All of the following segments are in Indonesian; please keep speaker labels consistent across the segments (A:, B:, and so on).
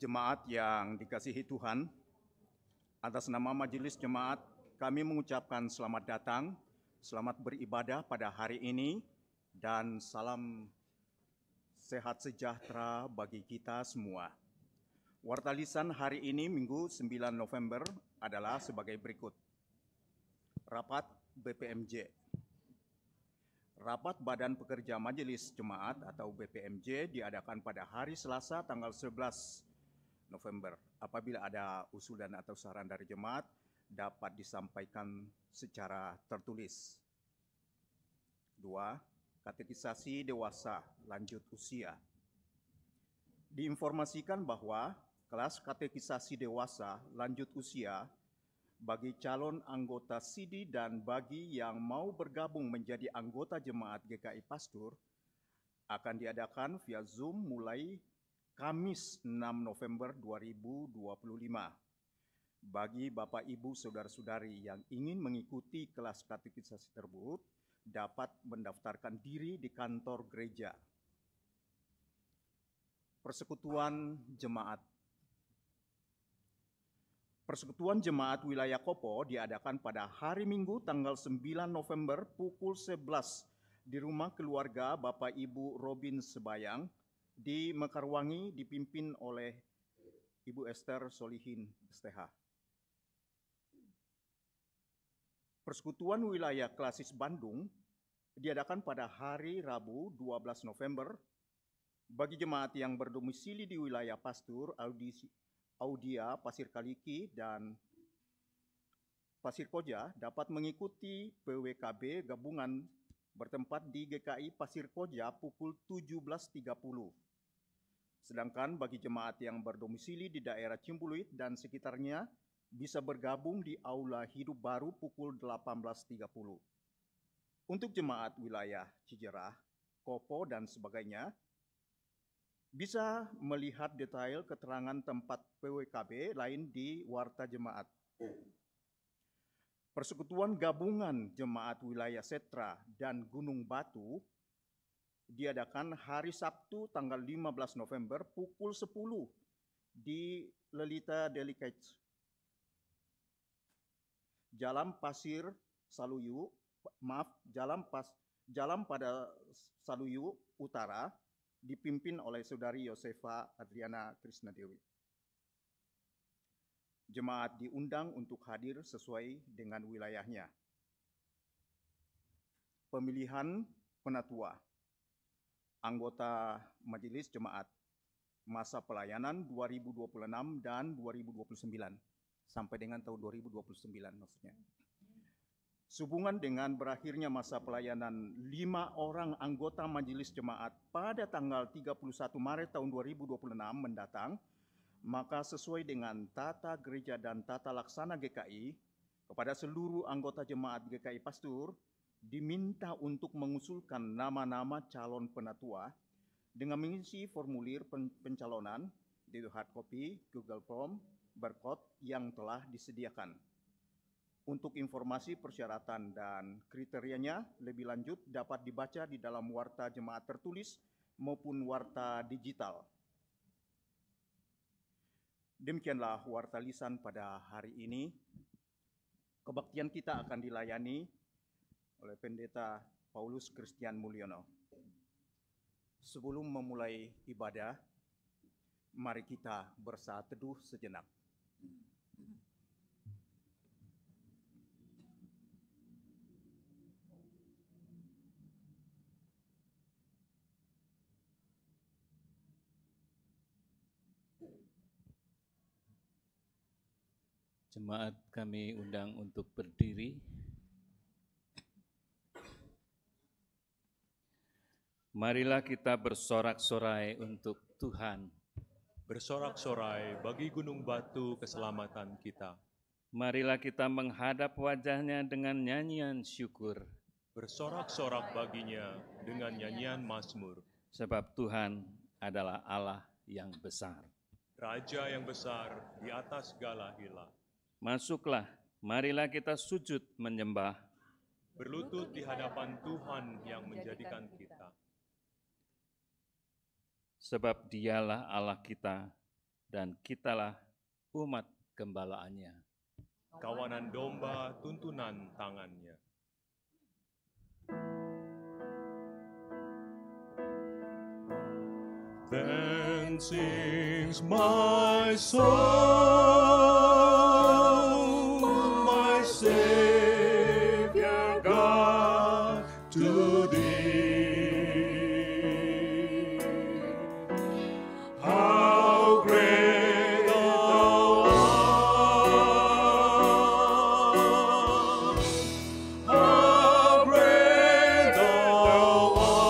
A: Jemaat yang dikasihi Tuhan, atas nama Majelis Jemaat, kami mengucapkan selamat datang, selamat beribadah pada hari ini, dan salam sehat sejahtera bagi kita semua. Warta lisan hari ini, Minggu 9 November, adalah sebagai berikut. Rapat BPMJ. Rapat Badan Pekerja Majelis Jemaat atau BPMJ diadakan pada hari Selasa tanggal 11 November. Apabila ada usulan atau saran dari jemaat, dapat disampaikan secara tertulis. 2. Katekisasi dewasa lanjut usia. Diinformasikan bahwa kelas katekisasi dewasa lanjut usia bagi calon anggota SIDI dan bagi yang mau bergabung menjadi anggota jemaat GKI Pastur akan diadakan via Zoom mulai Kamis 6 November 2025. Bagi Bapak Ibu Saudara-saudari yang ingin mengikuti kelas katekisasi tersebut, dapat mendaftarkan diri di kantor gereja. Persekutuan Jemaat. Persekutuan Jemaat Wilayah Kopo diadakan pada hari Minggu tanggal 9 November pukul 11 di rumah keluarga Bapak Ibu Robin Sebayang di Mekarwangi, dipimpin oleh Ibu Esther Solihin STH. Persekutuan Wilayah Klasis Bandung diadakan pada hari Rabu 12 November bagi jemaat yang berdomisili di wilayah Pastur, Audia, Pasir Kaliki, dan Pasir Koja dapat mengikuti PWKB gabungan bertempat di GKI Pasir Koja pukul 17.30. Sedangkan bagi jemaat yang berdomisili di daerah Cimbuluit dan sekitarnya bisa bergabung di Aula Hidup Baru pukul 18.30. Untuk jemaat wilayah Cijerah, Kopo, dan sebagainya, bisa melihat detail keterangan tempat PWKB lain di Warta Jemaat. Persekutuan Gabungan Jemaat Wilayah Setra dan Gunung Batu diadakan hari Sabtu tanggal 15 November pukul 10 di Lelita Delicates, Jalan pada Saluyu Utara, dipimpin oleh Saudari Yosefa Adriana Krisnadewi. Jemaat diundang untuk hadir sesuai dengan wilayahnya. Pemilihan penatua. Anggota Majelis Jemaat masa pelayanan 2026 dan 2029 sampai dengan tahun 2029 maksudnya. Sehubungan dengan berakhirnya masa pelayanan 5 orang anggota Majelis Jemaat pada tanggal 31 Maret tahun 2026 mendatang, maka sesuai dengan tata gereja dan tata laksana GKI, kepada seluruh anggota jemaat GKI Pastur diminta untuk mengusulkan nama-nama calon penatua dengan mengisi formulir pencalonan di hard copy Google Form barcode yang telah disediakan. Untuk informasi persyaratan dan kriterianya lebih lanjut dapat dibaca di dalam warta jemaat tertulis maupun warta digital. Demikianlah warta lisan pada hari ini. Kebaktian kita akan dilayani oleh Pendeta Paulus Christian Mulyono. Sebelum memulai ibadah, mari kita bersaat teduh sejenak.
B: Jemaat kami undang untuk berdiri. Marilah kita bersorak-sorai untuk Tuhan.
C: Bersorak-sorai bagi gunung batu keselamatan kita.
B: Marilah kita menghadap wajah-Nya dengan nyanyian syukur.
C: Bersorak-sorak baginya dengan nyanyian mazmur.
B: Sebab Tuhan adalah Allah yang besar.
C: Raja yang besar di atas segala hila.
B: Masuklah, marilah kita sujud menyembah.
C: Berlutut di hadapan Tuhan yang menjadikan kita.
B: Sebab Dialah Allah kita dan kitalah umat gembalaannya.
C: Kawanan domba tuntunan tangannya. Then sings my soul, my Savior God, to Thee. How great Thou art! How great Thou art!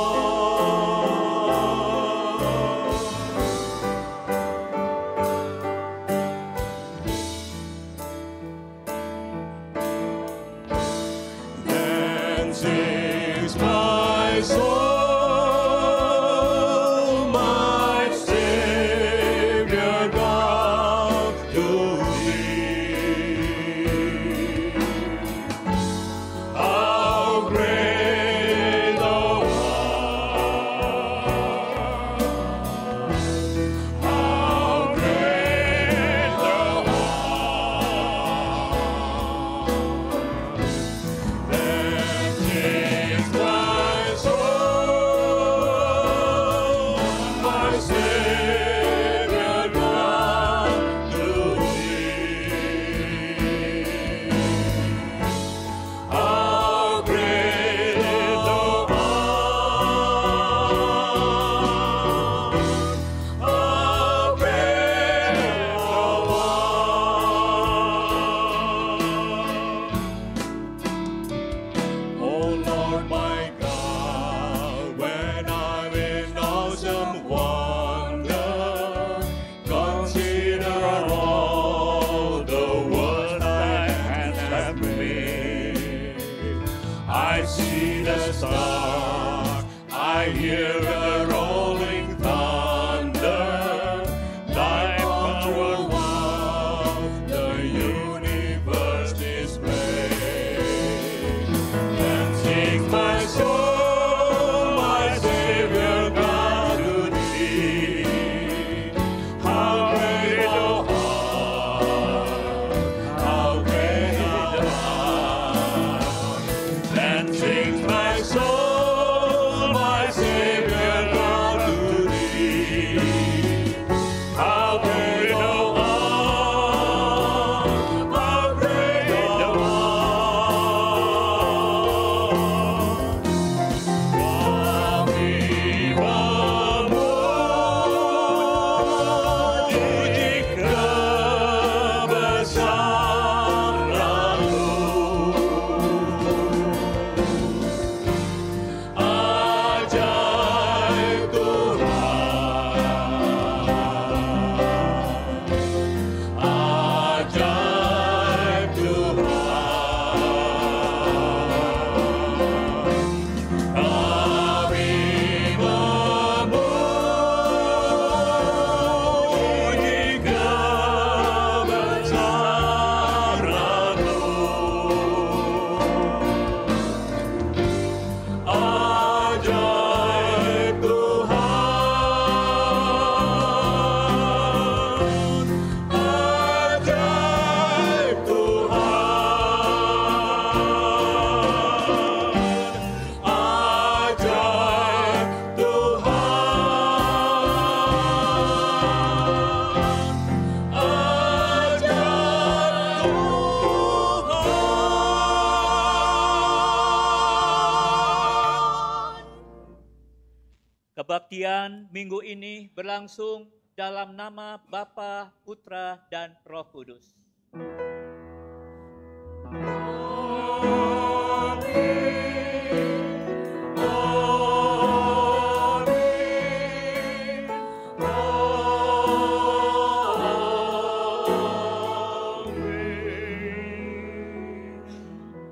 D: Pengajian minggu ini berlangsung dalam nama Bapa, Putra, dan Roh Kudus.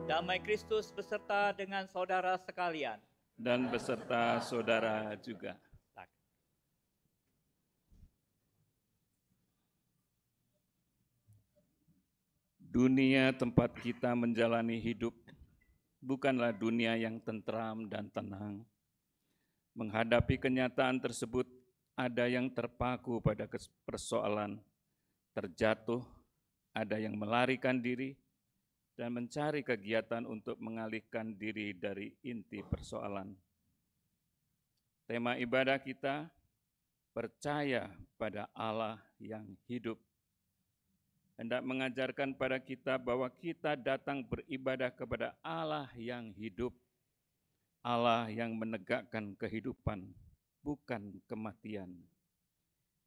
D: Damai Kristus beserta dengan saudara sekalian.
B: Dan beserta saudara juga. Dunia tempat kita menjalani hidup bukanlah dunia yang tentram dan tenang. Menghadapi kenyataan tersebut, ada yang terpaku pada persoalan, terjatuh, ada yang melarikan diri, dan mencari kegiatan untuk mengalihkan diri dari inti persoalan. Tema ibadah kita, percaya pada Allah yang hidup, hendak mengajarkan pada kita bahwa kita datang beribadah kepada Allah yang hidup, Allah yang menegakkan kehidupan, bukan kematian.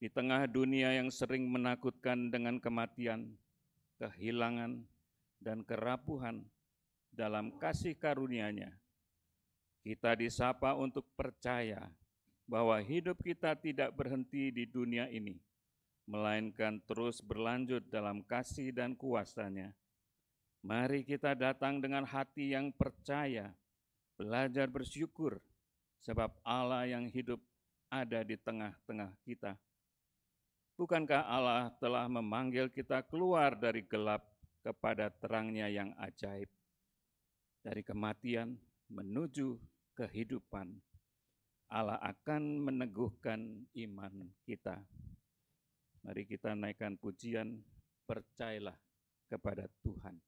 B: Di tengah dunia yang sering menakutkan dengan kematian, kehilangan, dan kerapuhan, dalam kasih karunia-Nya, kita disapa untuk percaya bahwa hidup kita tidak berhenti di dunia ini, melainkan terus berlanjut dalam kasih dan kuasa-Nya. Mari kita datang dengan hati yang percaya, belajar bersyukur, sebab Allah yang hidup ada di tengah-tengah kita. Bukankah Allah telah memanggil kita keluar dari gelap kepada terang-Nya yang ajaib, dari kematian menuju kehidupan? Allah akan meneguhkan iman kita. Mari kita naikkan pujian, percayalah kepada Tuhan.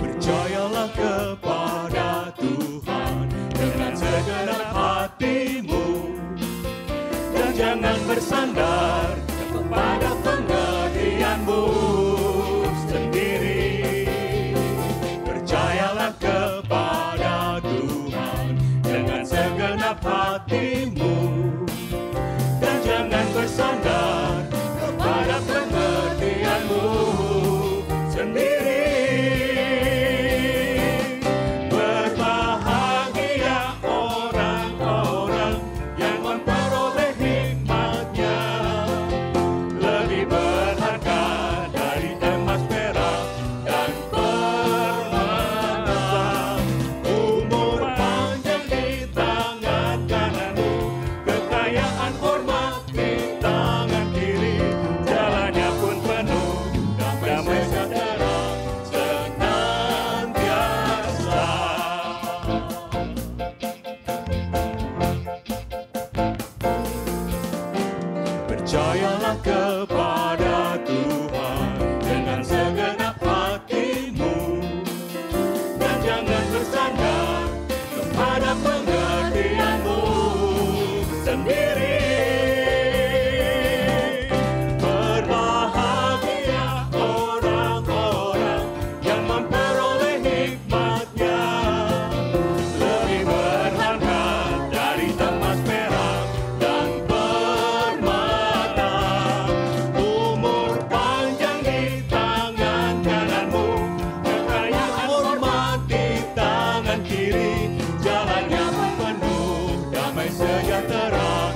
C: Percayalah kepada Tuhan dengan segenap hatimu, dan jangan bersandar kepada pengertianmu sendiri. Percayalah kepada Tuhan dengan segenap hatimu, dan jangan bersandar kepada pengertianmu sendiri. Berbahagia orang-orang yang memperoleh hikmat-Nya, lebih berharga dari emas, perak, dan permata. Umur panjang di tangan kananmu, kekayaan hormat di tangan kiri. Jalannya pun penuh damai sejahtera senantiasa. Percayalah kepada Tuhan dengan segenap hatimu, dan jangan bersandar kepada pengertianmu sendiri. Berbahagia orang-orang yang memperoleh hikmat-Nya, lebih berharga dari emas, perak, dan permata. Umur panjang di tangan kananmu, kekayaan hormat di tangan kiri. Jalannya penuh damai sejahtera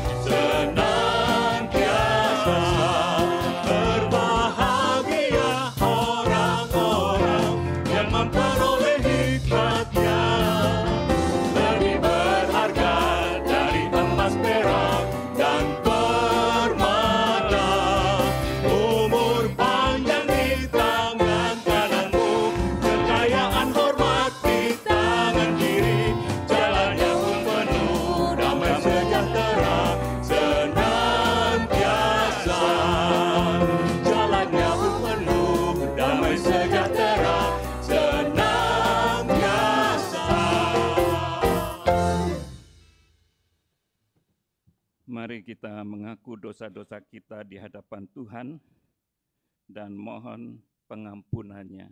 B: Mari kita mengaku dosa-dosa kita di hadapan Tuhan dan mohon pengampunannya.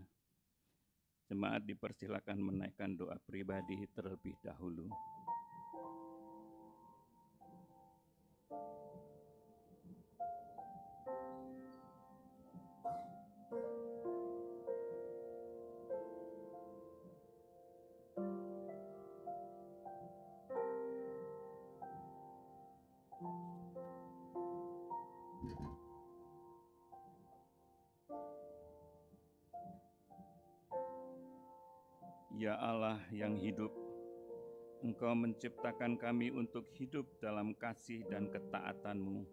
B: Jemaat dipersilakan menaikkan doa pribadi terlebih dahulu. Ya Allah yang hidup, Engkau menciptakan kami untuk hidup dalam kasih dan ketaatan-Mu.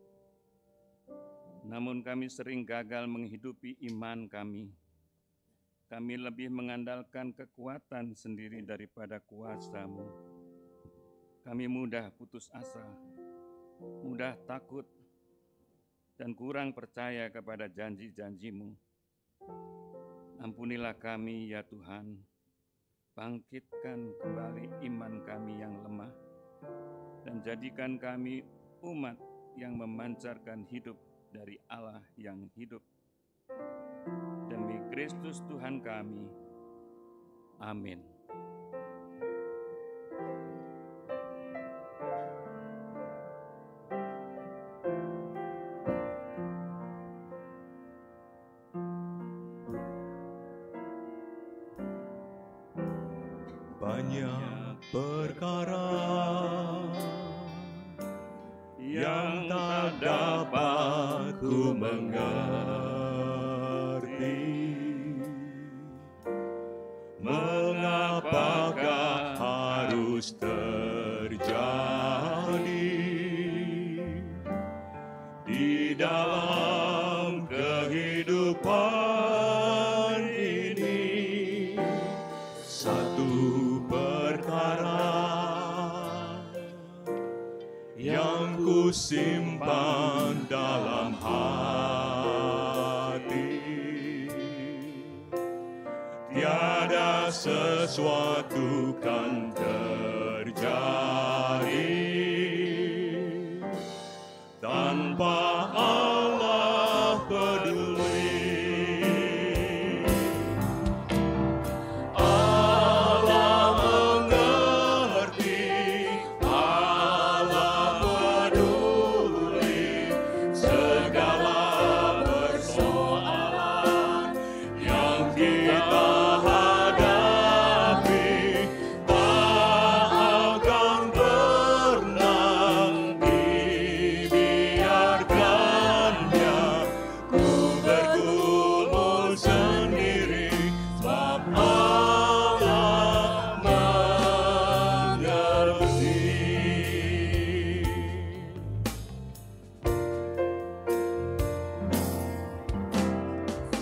B: Namun kami sering gagal menghidupi iman kami. Kami lebih mengandalkan kekuatan sendiri daripada kuasa-Mu. Kami mudah putus asa, mudah takut, dan kurang percaya kepada janji-janji-Mu. Ampunilah kami ya Tuhan. Bangkitkan kembali iman kami yang lemah dan jadikan kami umat yang memancarkan hidup dari Allah yang hidup. Demi Kristus Tuhan kami. Amin.
C: Banyak perkara yang tak dapat ku mengerti. Mengapakah harus terjadi di dalam kehidupan ini? Satu perkara yang ku simpan dalam hati, tiada sesuatu kan terjadi tanpa Allah peduli.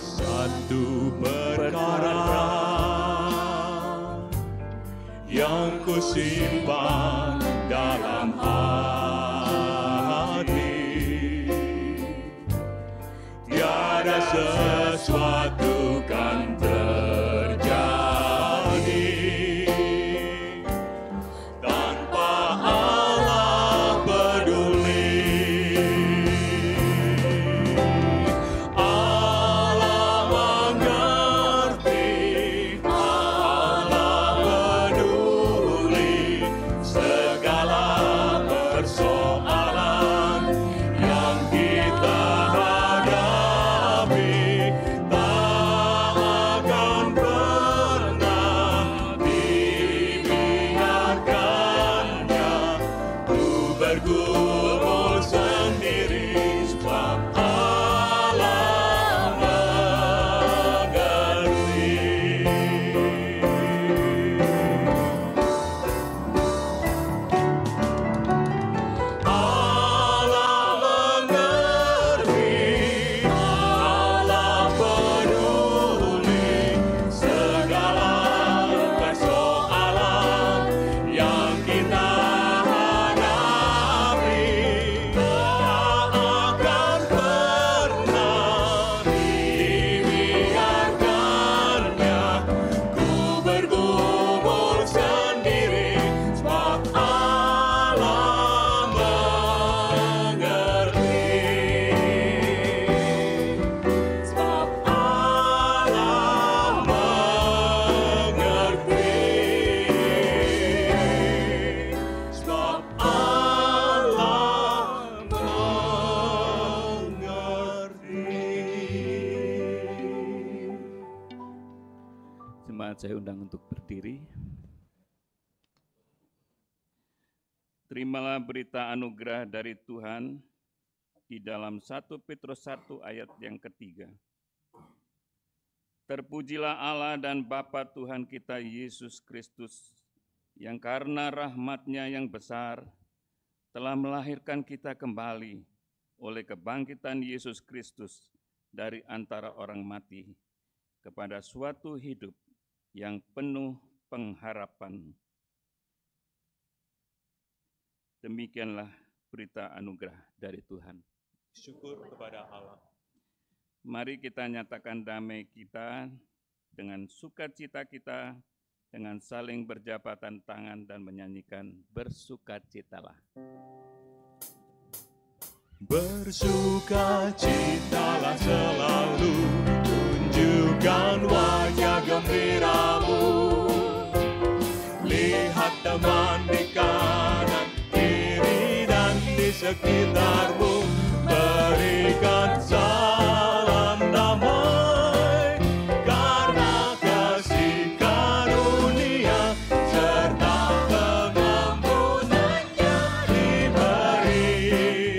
C: Satu perkara yang ku simpan dalam hati, tiada sesuatu kan terjadi tanpa Allah peduli. Bergumul sendiri sebab Allah mengerti. Allah mengerti, Allah peduli segala persoalan yang kita hadapi.
B: Jemaat saya undang untuk berdiri. Terimalah berita anugerah dari Tuhan di dalam 1 Petrus 1 ayat yang ketiga. Terpujilah Allah dan Bapa Tuhan kita Yesus Kristus, yang karena rahmat-Nya yang besar telah melahirkan kita kembali oleh kebangkitan Yesus Kristus dari antara orang mati kepada suatu hidup yang penuh pengharapan. Demikianlah berita anugerah dari Tuhan.
C: Syukur kepada Allah.
B: Mari kita nyatakan damai kita dengan sukacita kita, dengan saling berjabatan tangan dan menyanyikan bersukacitalah.
C: Bersukacitalah selalu, tunjukkan wajah gembiramu. Lihat teman di kanan, kiri dan di sekitarmu, berikan salam damai, karena kasih karunia serta pengampunannya diberi.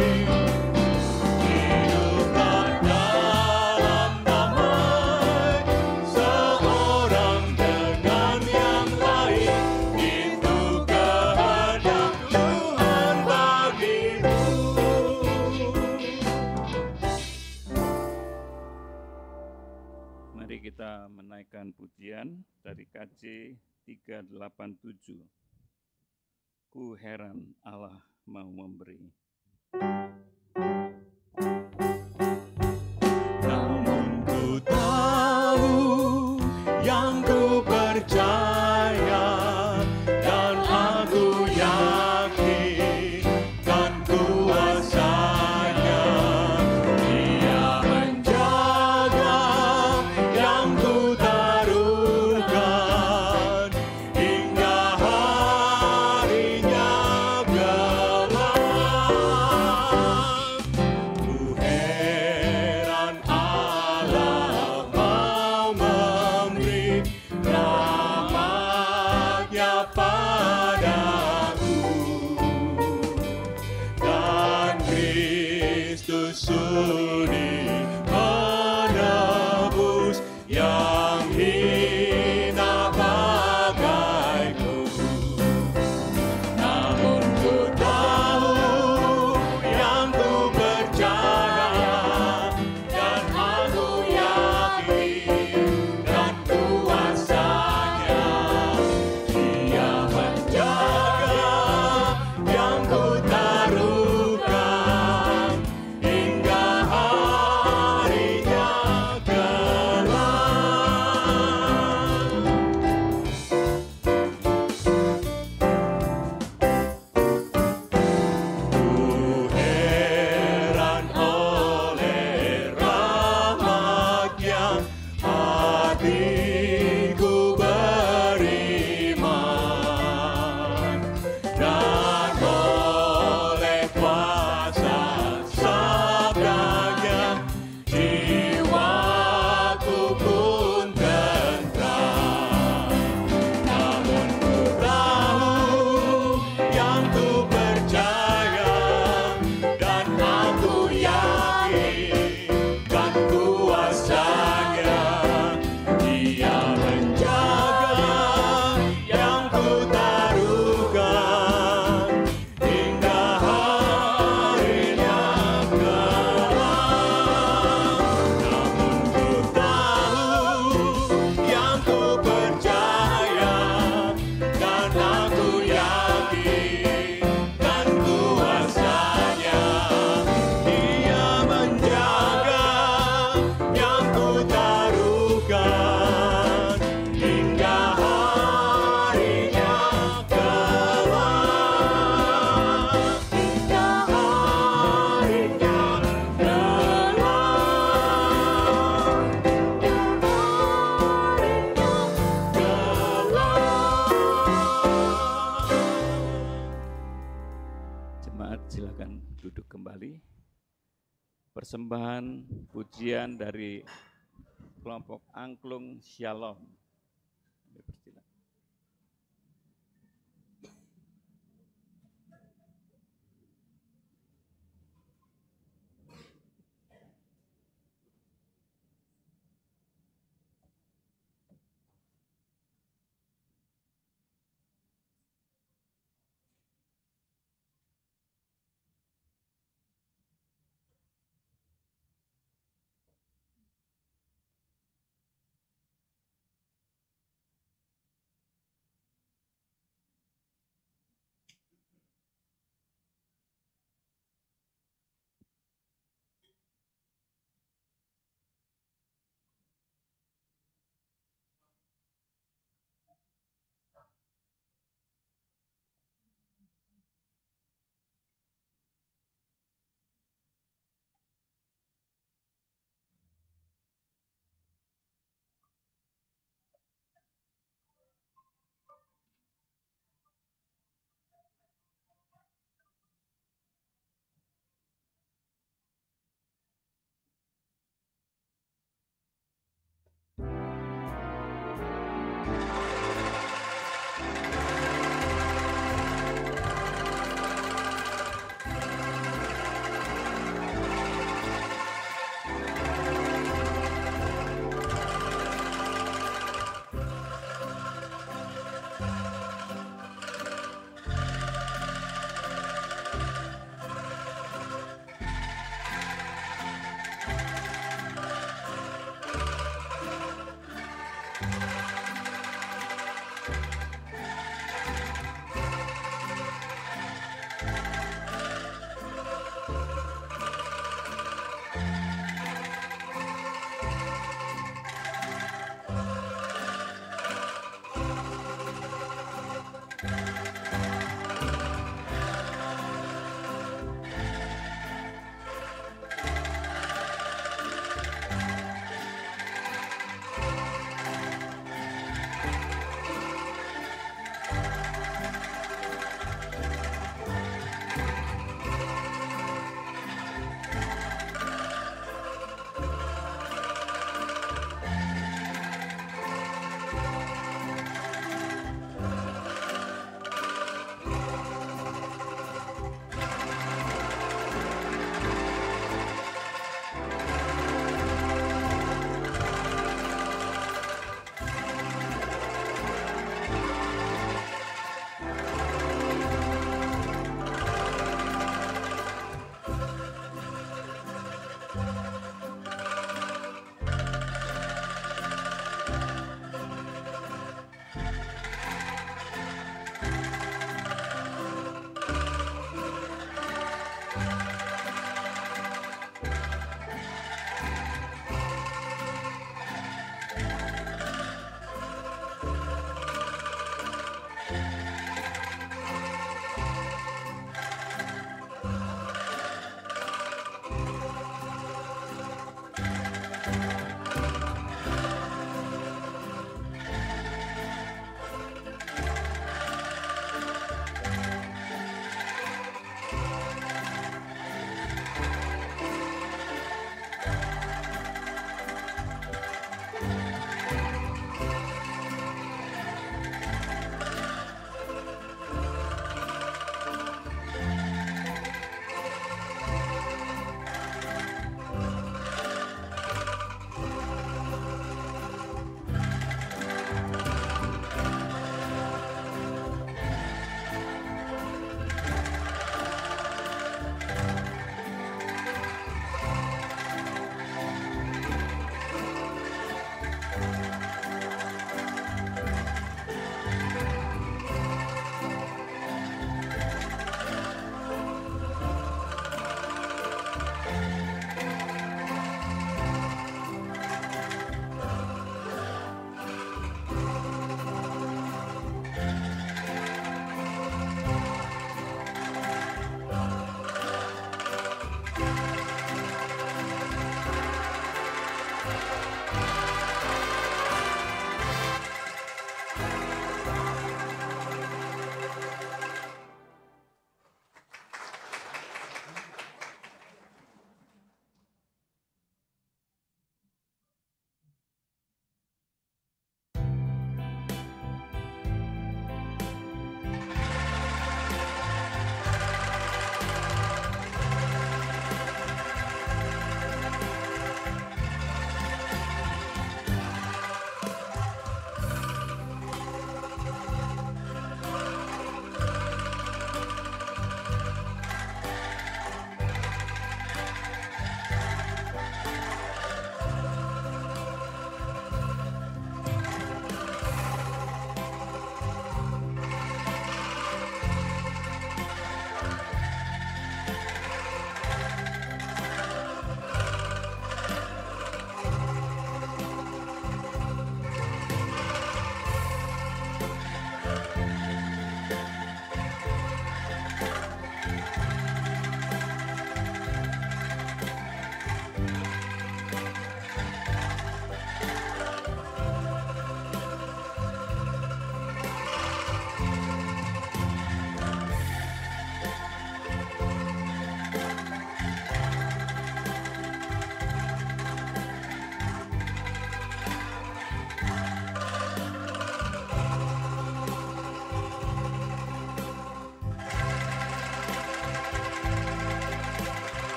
C: Hiduplah dalam damai, seorang dengan yang lain, itu kehendak Tuhan bagimu.
B: Mari kita menaikkan pujian dari KJ 387. Ku heran Allah mau memberi.
C: Namun ku tahu yang ku percaya, dan aku yakin kan kuasanya. Dia menjaga yang ku taruhkan hingga harinya gelap. Ku heran Allah mau memberi rahmat-Nya padaku, dan Kristus sudi menebus yang hina bagaiku. Namun ku tahu yang ku percaya, dan aku yakin dan kuasanya. Dia menjaga yang ku taruhkan hingga harinya
B: persembahan pujian dari kelompok angklung Shalom.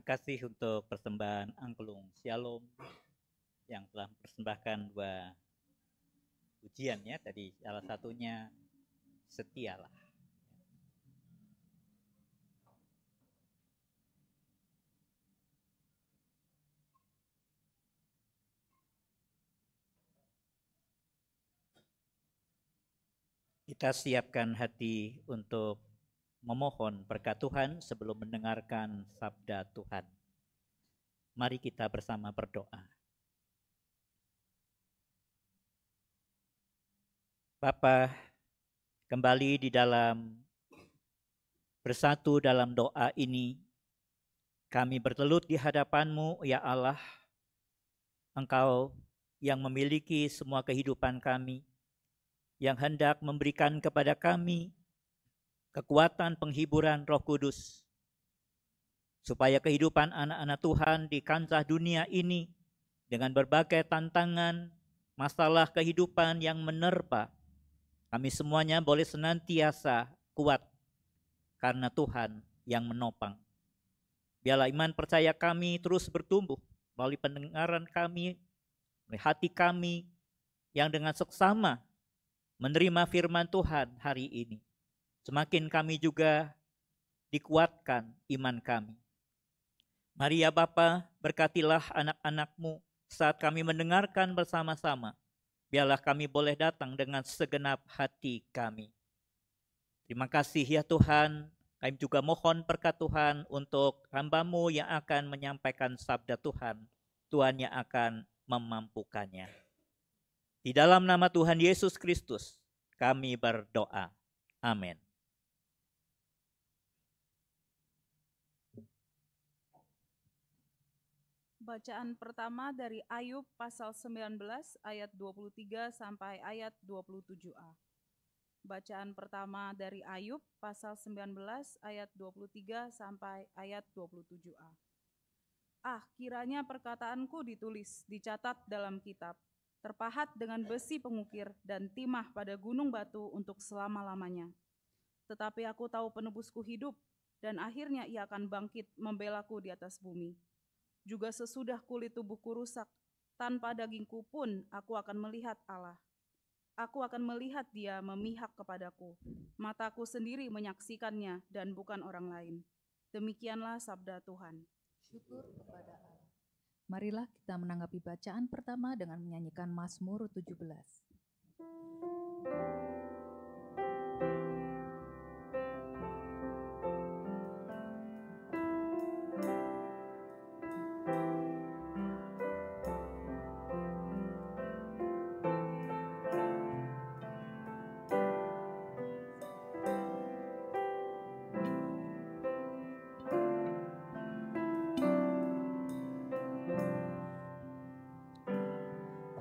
D: Terima kasih untuk persembahan angklung Shalom yang telah mempersembahkan 2 pujian ya. Tadi salah satunya Setialah. Kita siapkan hati untuk memohon berkat Tuhan sebelum mendengarkan sabda Tuhan. Mari kita bersama berdoa. Bapa, kembali di dalam bersatu dalam doa ini, kami bertelut di hadapan-Mu, ya Allah. Engkau yang memiliki semua kehidupan kami, yang hendak memberikan kepada kami kekuatan penghiburan Roh Kudus, supaya kehidupan anak-anak Tuhan di kancah dunia ini dengan berbagai tantangan, masalah kehidupan yang menerpa, kami semuanya boleh senantiasa kuat karena Tuhan yang menopang. Biarlah iman percaya kami terus bertumbuh melalui pendengaran kami, melalui hati kami yang dengan seksama menerima firman Tuhan hari ini. Semakin kami juga dikuatkan iman kami. Mari ya Bapa, berkatilah anak-anak-Mu saat kami mendengarkan bersama-sama. Biarlah kami boleh datang dengan segenap hati kami. Terima kasih ya Tuhan. Kami juga mohon berkat Tuhan untuk hamba-Mu yang akan menyampaikan sabda Tuhan. Tuhan yang akan memampukannya. Di dalam nama Tuhan Yesus Kristus kami berdoa. Amin.
E: Bacaan pertama dari Ayub pasal 19 ayat 23 sampai ayat 27a. Bacaan pertama dari Ayub pasal 19 ayat 23 sampai ayat 27a. Ah, kiranya perkataanku ditulis, dicatat dalam kitab, terpahat dengan besi pengukir dan timah pada gunung batu untuk selama-lamanya. Tetapi aku tahu penebusku hidup, dan akhirnya ia akan bangkit membelaku di atas bumi. Juga sesudah kulit tubuhku rusak, tanpa dagingku pun aku akan melihat Allah. Aku akan melihat Dia memihak kepadaku. Mataku sendiri menyaksikannya dan bukan orang lain. Demikianlah sabda Tuhan.
F: Syukur kepada Allah. Marilah kita menanggapi bacaan pertama dengan menyanyikan Mazmur 17.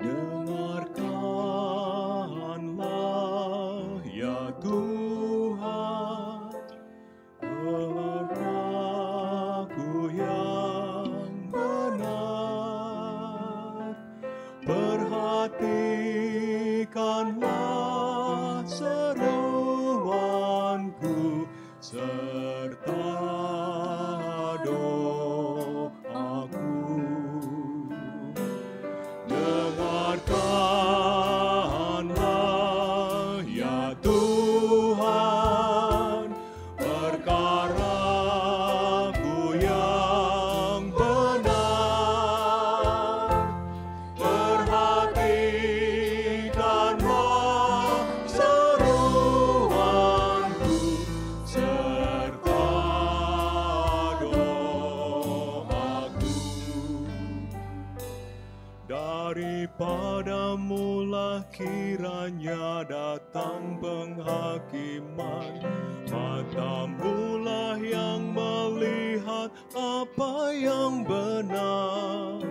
C: Dengarkanlah ya Tuhan, gelarku yang benar. Perhatikanlah seruanku serta doaku. Dengarkanlah ya Tuhan, perkaraku yang benar. Perhatikanlah seruanku serta doaku. Daripadamu-lah kiranya datang penghakiman, matamu-lah yang melihat apa yang benar.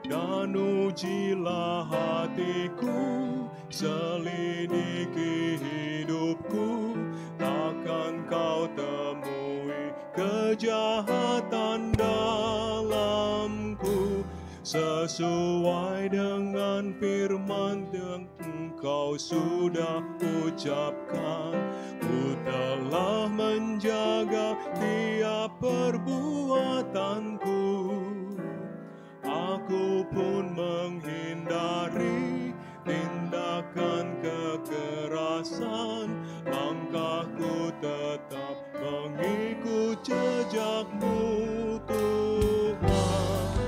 C: Dan ujilah hatiku, selidiki hidupku, takkan kau temui kejahatan dalamku. Sesuai dengan firman yang engkau sudah ucapkan, ku telah menjaga tiap perbuatan aku pun menghindari tindakan kekerasan. Langkahku tetap mengikut jejakmu, Tuhan.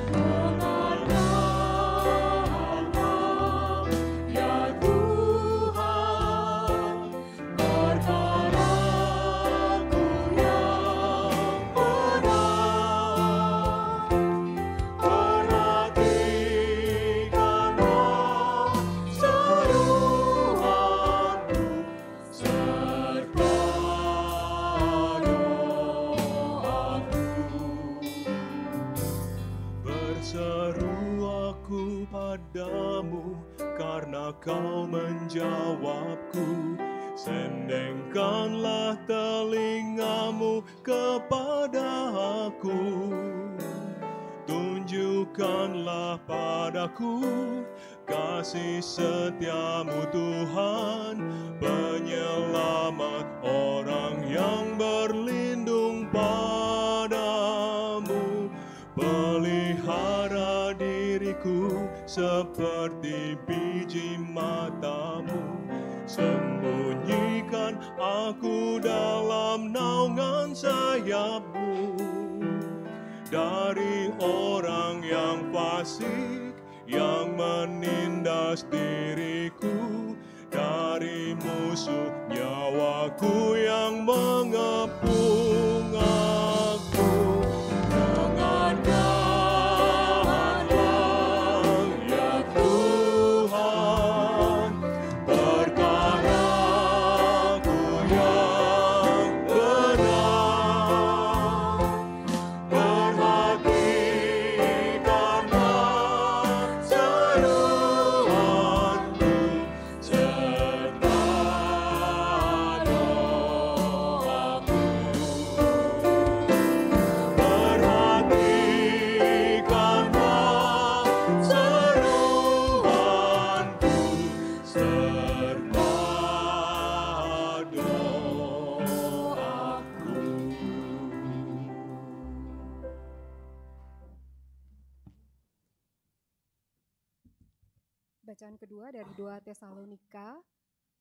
C: Dengarkanlah, ya Tuhan, perkaraku yang berat. Perhatikanlah seruanku serta doaku. Berseru aku padamu karena kau menjawabku. Sendengkanlah telingamu kepada aku. Tunjukkanlah padaku kasih setiamu, Tuhan, penyelamat orang yang berlindung padamu. Pelihara diriku seperti biji matamu, sembunyikan aku dalam naungan sayapmu. Dari orang yang fasik yang menindas diriku, dari musuh nyawaku yang mengepung aku. Dengarkanlah, ya Tuhan, perkaraku yang berat. Perhatikanlah seruanku serta doaku. Perhatikanlah seruanku serta doaku.
G: Bacaan kedua dari 2 Tesalonika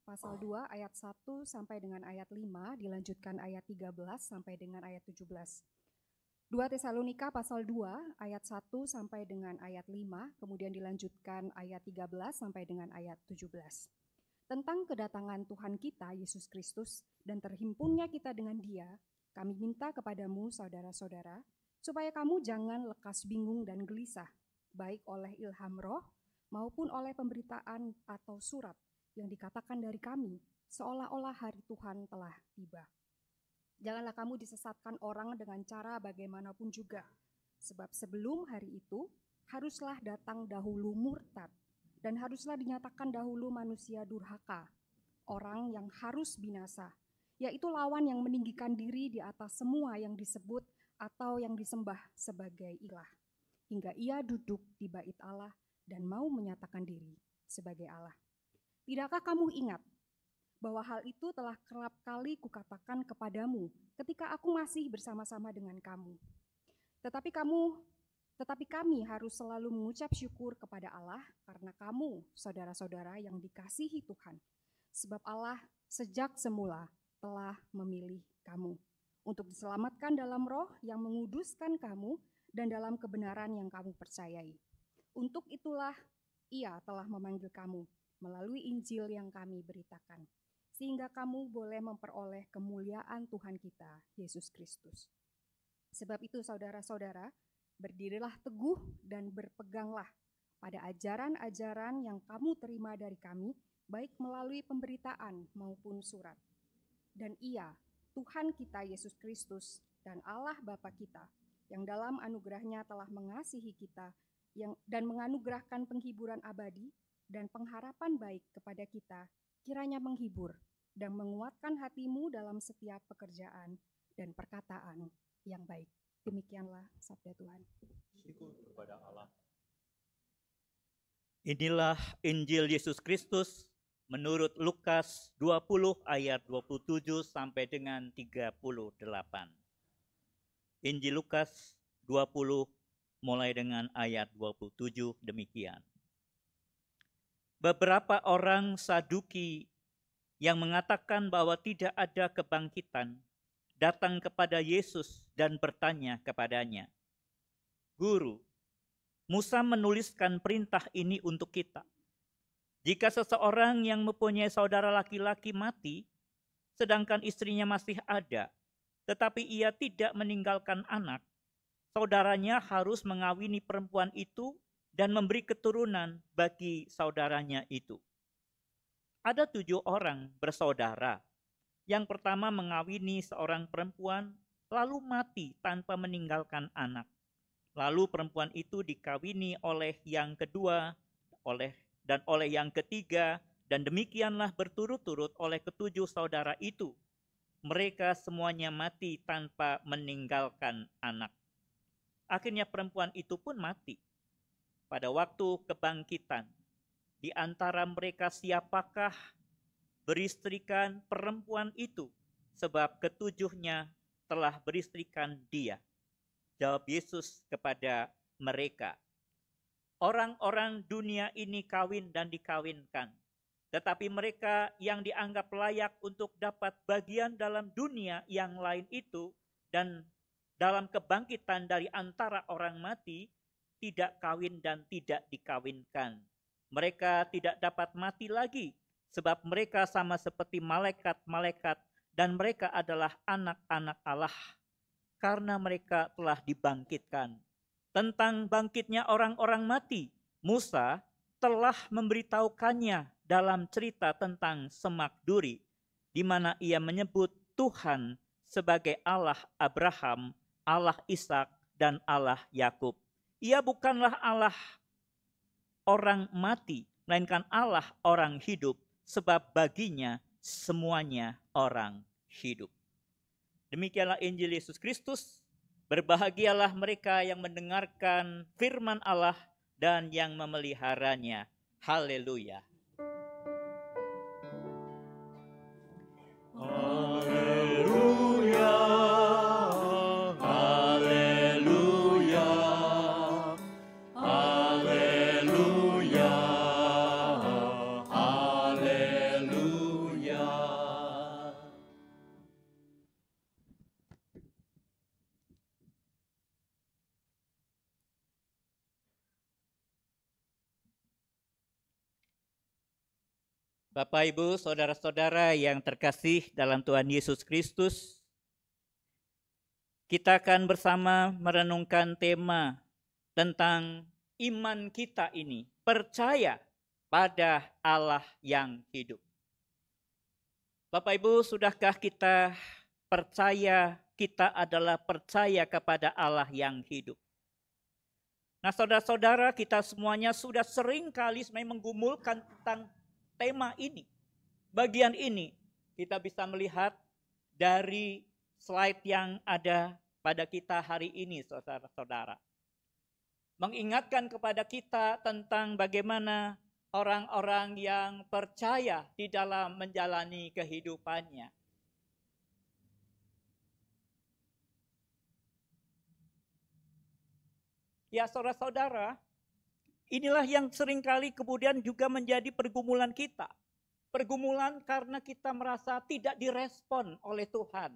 G: pasal 2 ayat 1 sampai dengan ayat 5, dilanjutkan ayat 13 sampai dengan ayat 17. 2 Tesalonika pasal 2 ayat 1 sampai dengan ayat 5, kemudian dilanjutkan ayat 13 sampai dengan ayat 17. Tentang kedatangan Tuhan kita Yesus Kristus dan terhimpunnya kita dengan Dia, kami minta kepadamu saudara-saudara, supaya kamu jangan lekas bingung dan gelisah, baik oleh ilham roh maupun oleh pemberitaan atau surat yang dikatakan dari kami, seolah-olah hari Tuhan telah tiba. Janganlah kamu disesatkan orang dengan cara bagaimanapun juga, sebab sebelum hari itu haruslah datang dahulu murtad, dan haruslah dinyatakan dahulu manusia durhaka, orang yang harus binasa, yaitu lawan yang meninggikan diri di atas semua yang disebut atau yang disembah sebagai ilah, hingga ia duduk di bait Allah dan mau menyatakan diri sebagai Allah. Tidakkah kamu ingat bahwa hal itu telah kerap kali kukatakan kepadamu ketika aku masih bersama-sama dengan kamu? Tetapi kami harus selalu mengucap syukur kepada Allah karena kamu, saudara-saudara yang dikasihi Tuhan, sebab Allah sejak semula telah memilih kamu untuk diselamatkan dalam roh yang menguduskan kamu dan dalam kebenaran yang kamu percayai. Untuk itulah Ia telah memanggil kamu melalui Injil yang kami beritakan, sehingga kamu boleh memperoleh kemuliaan Tuhan kita, Yesus Kristus. Sebab itu saudara-saudara, berdirilah teguh dan berpeganglah pada ajaran-ajaran yang kamu terima dari kami, baik melalui pemberitaan maupun surat. Dan Ia, Tuhan kita Yesus Kristus dan Allah Bapa kita, yang dalam anugerahnya telah mengasihi kita, dan menganugerahkan penghiburan abadi dan pengharapan baik kepada kita, kiranya menghibur dan menguatkan hatimu dalam setiap pekerjaan dan perkataan yang baik. Demikianlah sabda Tuhan.
C: Syukur kepada Allah.
D: Inilah Injil Yesus Kristus menurut Lukas 20 ayat 27 sampai dengan 38. Injil Lukas 20 mulai dengan ayat 27 demikian. Beberapa orang Saduki yang mengatakan bahwa tidak ada kebangkitan datang kepada Yesus dan bertanya kepadanya, "Guru, Musa menuliskan perintah ini untuk kita. Jika seseorang yang mempunyai saudara laki-laki mati, sedangkan istrinya masih ada, tetapi ia tidak meninggalkan anak, saudaranya harus mengawini perempuan itu dan memberi keturunan bagi saudaranya itu. Ada 7 orang bersaudara. Yang pertama mengawini seorang perempuan, lalu mati tanpa meninggalkan anak. Lalu perempuan itu dikawini oleh yang kedua, oleh yang ketiga, dan demikianlah berturut-turut oleh ke-7 saudara itu. Mereka semuanya mati tanpa meninggalkan anak. Akhirnya perempuan itu pun mati. Pada waktu kebangkitan, di antara mereka siapakah beristrikan perempuan itu? Sebab ke-7-nya telah beristrikan dia. Jawab Yesus kepada mereka, orang-orang dunia ini kawin dan dikawinkan. Tetapi mereka yang dianggap layak untuk dapat bagian dalam dunia yang lain itu dan dalam kebangkitan dari antara orang mati, tidak kawin dan tidak dikawinkan. Mereka tidak dapat mati lagi, sebab mereka sama seperti malaikat-malaikat dan mereka adalah anak-anak Allah, karena mereka telah dibangkitkan. Tentang bangkitnya orang-orang mati, Musa telah memberitahukannya dalam cerita tentang Semak Duri, di mana ia menyebut Tuhan sebagai Allah Abraham, Allah Ishak, dan Allah Yakub. Ia bukanlah Allah orang mati, melainkan Allah orang hidup, sebab baginya semuanya orang hidup. Demikianlah Injil Yesus Kristus. Berbahagialah mereka yang mendengarkan firman Allah dan yang memeliharanya. Haleluya.
C: Haleluya, haleluya, haleluya, haleluya.
D: Bapak, Ibu, saudara-saudara yang terkasih dalam Tuhan Yesus Kristus, kita akan bersama merenungkan tema tentang iman kita ini, percaya pada Allah yang hidup. Bapak, Ibu, sudahkah kita percaya kita adalah percaya kepada Allah yang hidup? Nah, saudara-saudara, kita semuanya sudah sering kali menggumulkan tentang tema ini. Bagian ini kita bisa melihat dari slide yang ada pada kita hari ini, saudara-saudara. Mengingatkan kepada kita tentang bagaimana orang-orang yang percaya di dalam menjalani kehidupannya. Ya, saudara-saudara, inilah yang seringkali kemudian juga menjadi pergumulan kita. Pergumulan karena kita merasa tidak direspon oleh Tuhan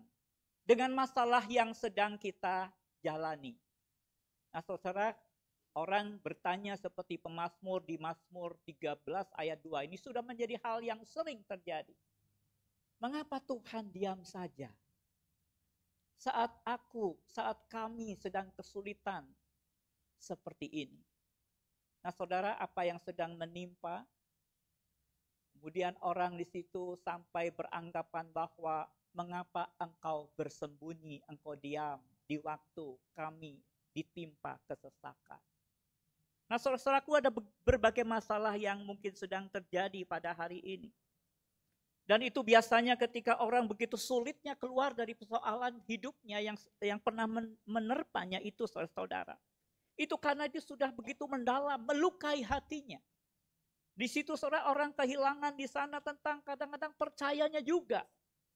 D: dengan masalah yang sedang kita jalani. Nah, saudara, orang bertanya seperti pemazmur di Mazmur 13 ayat 2 ini sudah menjadi hal yang sering terjadi. Mengapa Tuhan diam saja? Saat kami sedang kesulitan seperti ini. Nah, saudara, apa yang sedang menimpa? Kemudian orang di situ sampai beranggapan bahwa mengapa engkau bersembunyi, engkau diam di waktu kami ditimpa kesesakan. Nah, saudaraku, ada berbagai masalah yang mungkin sedang terjadi pada hari ini. Dan itu biasanya ketika orang begitu sulitnya keluar dari persoalan hidupnya yang pernah menerpanya itu, saudara-saudara. Itu karena dia sudah begitu mendalam, melukai hatinya. Di situ saudara, orang kehilangan di sana tentang kadang-kadang percayanya juga.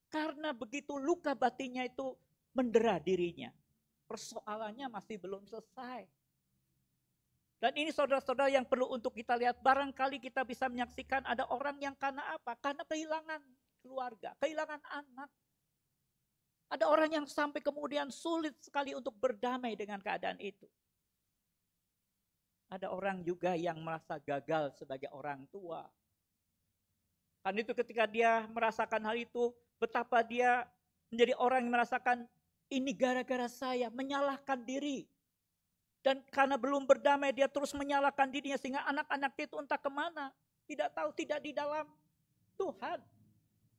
D: Karena begitu luka batinnya itu mendera dirinya. Persoalannya masih belum selesai. Dan ini saudara-saudara yang perlu untuk kita lihat. Barangkali kita bisa menyaksikan ada orang yang karena apa? Karena kehilangan keluarga, kehilangan anak. Ada orang yang sampai kemudian sulit sekali untuk berdamai dengan keadaan itu. Ada orang juga yang merasa gagal sebagai orang tua. Karena itu ketika dia merasakan hal itu, betapa dia menjadi orang yang merasakan ini gara-gara saya, menyalahkan diri. Dan karena belum berdamai, dia terus menyalahkan dirinya sehingga anak-anak itu entah kemana. Tidak tahu, tidak di dalam Tuhan.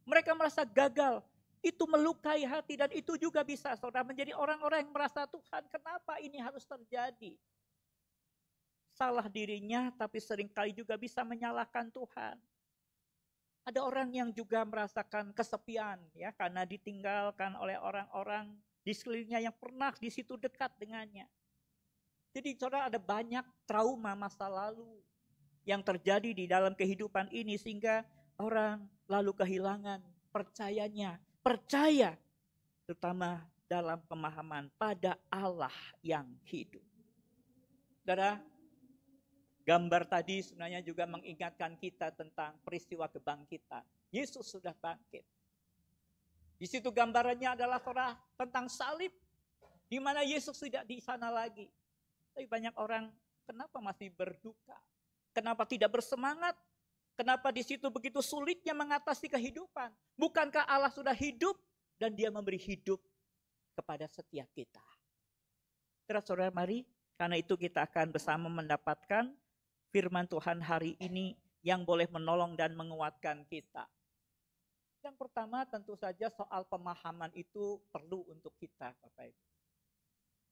D: Mereka merasa gagal. Itu melukai hati dan itu juga bisa saudara menjadi orang-orang yang merasa Tuhan, kenapa ini harus terjadi? Salah dirinya tapi seringkali juga bisa menyalahkan Tuhan. Ada orang yang juga merasakan kesepian ya karena ditinggalkan oleh orang-orang di sekelilingnya yang pernah di situ dekat dengannya. Jadi saudara ada banyak trauma masa lalu yang terjadi di dalam kehidupan ini sehingga orang lalu kehilangan percaya terutama dalam pemahaman pada Allah yang hidup. Saudara, gambar tadi sebenarnya juga mengingatkan kita tentang peristiwa kebangkitan. Yesus sudah bangkit. Di situ gambarannya adalah saudara tentang salib, di mana Yesus tidak di sana lagi. Tapi banyak orang kenapa masih berduka? Kenapa tidak bersemangat? Kenapa di situ begitu sulitnya mengatasi kehidupan? Bukankah Allah sudah hidup dan Dia memberi hidup kepada setiap kita? Saudara-saudara, mari karena itu kita akan bersama mendapatkan firman Tuhan hari ini yang boleh menolong dan menguatkan kita. Yang pertama tentu saja soal pemahaman itu perlu untuk kita, Bapak Ibu.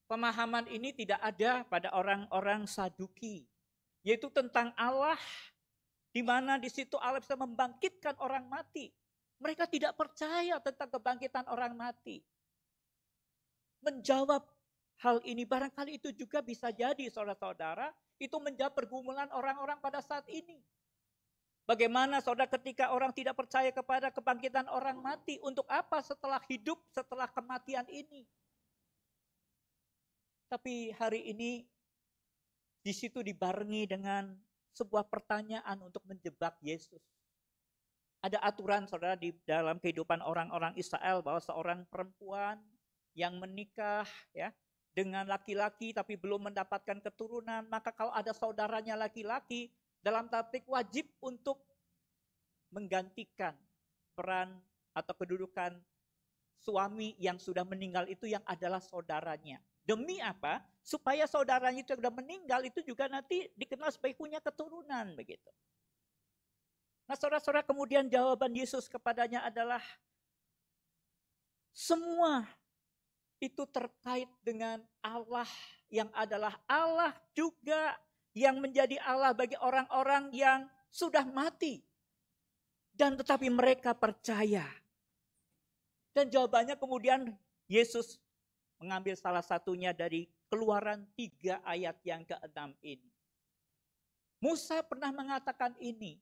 D: Pemahaman ini tidak ada pada orang-orang Saduki, yaitu tentang Allah, di mana di situ Allah bisa membangkitkan orang mati. Mereka tidak percaya tentang kebangkitan orang mati. Menjawab hal ini barangkali itu juga bisa jadi saudara-saudara, itu menjawab pergumulan orang-orang pada saat ini. Bagaimana saudara ketika orang tidak percaya kepada kebangkitan orang mati, untuk apa setelah hidup, setelah kematian ini? Tapi hari ini di situ dibarengi dengan sebuah pertanyaan untuk menjebak Yesus. Ada aturan saudara di dalam kehidupan orang-orang Israel bahwa seorang perempuan yang menikah ya dengan laki-laki tapi belum mendapatkan keturunan, maka kalau ada saudaranya laki-laki dalam tanda wajib untuk menggantikan peran atau kedudukan suami yang sudah meninggal itu yang adalah saudaranya. Demi apa? Supaya saudaranya itu yang sudah meninggal itu juga nanti dikenal sebagai punya keturunan begitu. Nah saudara-saudara, kemudian jawaban Yesus kepadanya adalah semua itu terkait dengan Allah yang adalah Allah juga yang menjadi Allah bagi orang-orang yang sudah mati. Dan tetapi mereka percaya. Dan jawabannya kemudian Yesus mengambil salah satunya dari Keluaran 3 ayat yang ke-6 ini. Musa pernah mengatakan ini.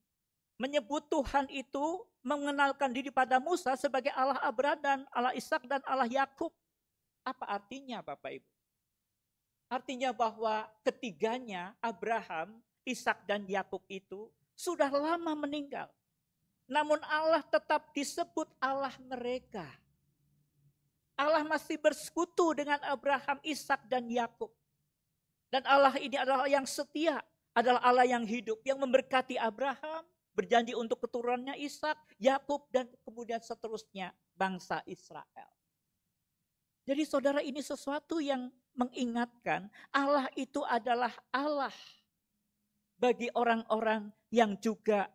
D: Menyebut Tuhan itu mengenalkan diri pada Musa sebagai Allah Abraham, Allah Ishak dan Allah Yakub. Apa artinya Bapak Ibu? Artinya bahwa ketiganya Abraham, Ishak dan Yakub itu sudah lama meninggal. Namun Allah tetap disebut Allah mereka. Allah masih bersekutu dengan Abraham, Ishak dan Yakub. Dan Allah ini adalah yang setia, adalah Allah yang hidup, yang memberkati Abraham, berjanji untuk keturunannya Ishak, Yakub dan kemudian seterusnya bangsa Israel. Jadi saudara, ini sesuatu yang mengingatkan Allah itu adalah Allah bagi orang-orang yang juga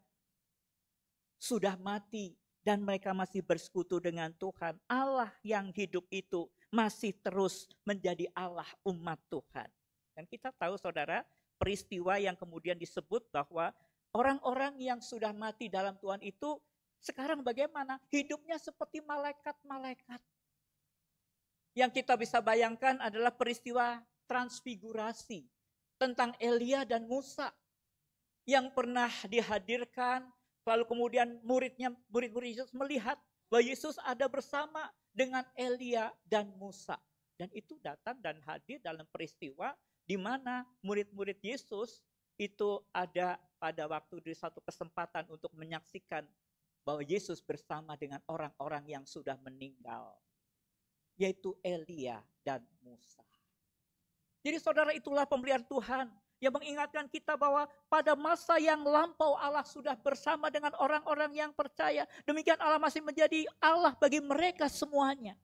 D: sudah mati dan mereka masih bersekutu dengan Tuhan. Allah yang hidup itu masih terus menjadi Allah umat Tuhan. Dan kita tahu saudara, peristiwa yang kemudian disebut bahwa orang-orang yang sudah mati dalam Tuhan itu sekarang bagaimana? Hidupnya seperti malaikat-malaikat. Yang kita bisa bayangkan adalah peristiwa transfigurasi tentang Elia dan Musa yang pernah dihadirkan, lalu kemudian murid-murid Yesus melihat bahwa Yesus ada bersama dengan Elia dan Musa. Dan itu datang dan hadir dalam peristiwa di mana murid-murid Yesus itu ada pada waktu di satu kesempatan untuk menyaksikan bahwa Yesus bersama dengan orang-orang yang sudah meninggal, yaitu Elia dan Musa. Jadi saudara, itulah pemberian Tuhan yang mengingatkan kita bahwa pada masa yang lampau Allah sudah bersama dengan orang-orang yang percaya. Demikian Allah masih menjadi Allah bagi mereka semuanya.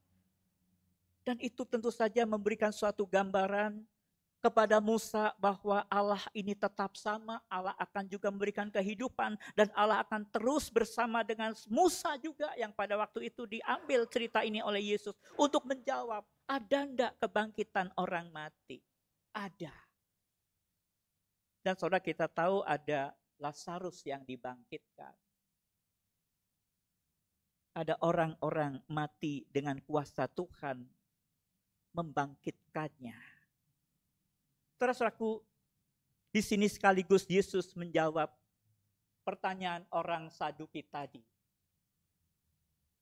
D: Dan itu tentu saja memberikan suatu gambaran kepada Musa bahwa Allah ini tetap sama, Allah akan juga memberikan kehidupan dan Allah akan terus bersama dengan Musa juga yang pada waktu itu diambil cerita ini oleh Yesus untuk menjawab, ada enggak kebangkitan orang mati? Ada. Dan saudara, kita tahu ada Lazarus yang dibangkitkan. Ada orang-orang mati dengan kuasa Tuhan membangkitkannya. Saudaraku, di sini sekaligus Yesus menjawab pertanyaan orang Saduki tadi.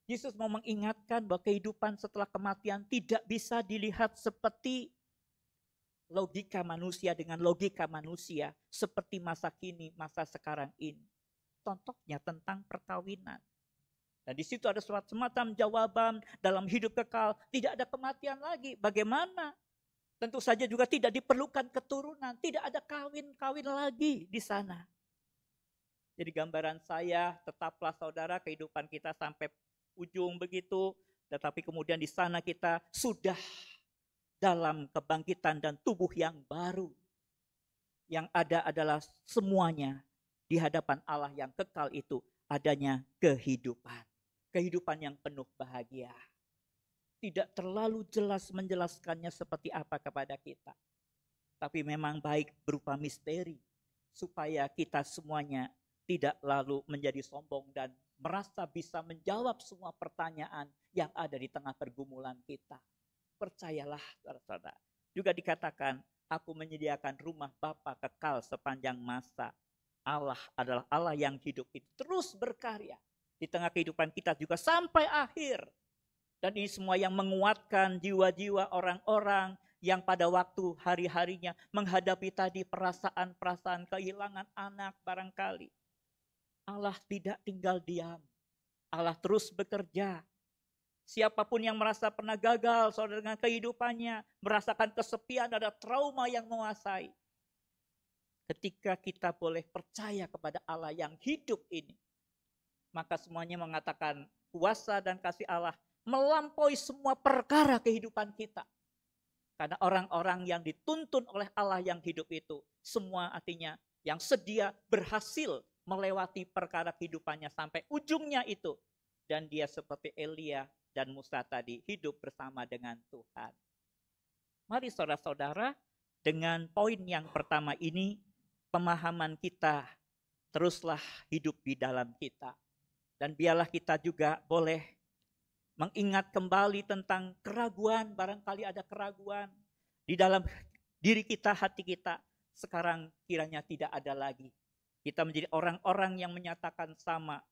D: Yesus mau mengingatkan bahwa kehidupan setelah kematian tidak bisa dilihat seperti logika manusia dengan logika manusia, seperti masa kini, masa sekarang ini. Contohnya tentang perkawinan. Dan di situ ada suatu semacam jawaban dalam hidup kekal, tidak ada kematian lagi. Bagaimana? Tentu saja juga tidak diperlukan keturunan, tidak ada kawin-kawin lagi di sana. Jadi gambaran saya, tetaplah saudara kehidupan kita sampai ujung begitu, tetapi kemudian di sana kita sudah dalam kebangkitan dan tubuh yang baru. Yang ada adalah semuanya di hadapan Allah yang kekal itu adanya kehidupan. Kehidupan yang penuh bahagia. Tidak terlalu jelas menjelaskannya seperti apa kepada kita. Tapi memang baik berupa misteri. Supaya kita semuanya tidak lalu menjadi sombong dan merasa bisa menjawab semua pertanyaan yang ada di tengah pergumulan kita. Percayalah saudara-saudara. Juga dikatakan, aku menyediakan rumah Bapa kekal sepanjang masa. Allah adalah Allah yang hidup itu terus berkarya. Di tengah kehidupan kita juga sampai akhir. Dan ini semua yang menguatkan jiwa-jiwa orang-orang yang pada waktu hari-harinya menghadapi tadi perasaan-perasaan kehilangan anak barangkali. Allah tidak tinggal diam. Allah terus bekerja. Siapapun yang merasa pernah gagal saudara dengan kehidupannya, merasakan kesepian, ada trauma yang menguasai. Ketika kita boleh percaya kepada Allah yang hidup ini, maka semuanya mengatakan kuasa dan kasih Allah melampaui semua perkara kehidupan kita. Karena orang-orang yang dituntun oleh Allah yang hidup itu, semua artinya yang sedia berhasil melewati perkara kehidupannya sampai ujungnya itu. Dan dia seperti Elia dan Musa tadi hidup bersama dengan Tuhan. Mari saudara-saudara, dengan poin yang pertama ini, pemahaman kita teruslah hidup di dalam kita. Dan biarlah kita juga boleh mengingat kembali tentang keraguan, barangkali ada keraguan di dalam diri kita, hati kita. Sekarang kiranya tidak ada lagi. Kita menjadi orang-orang yang menyatakan sama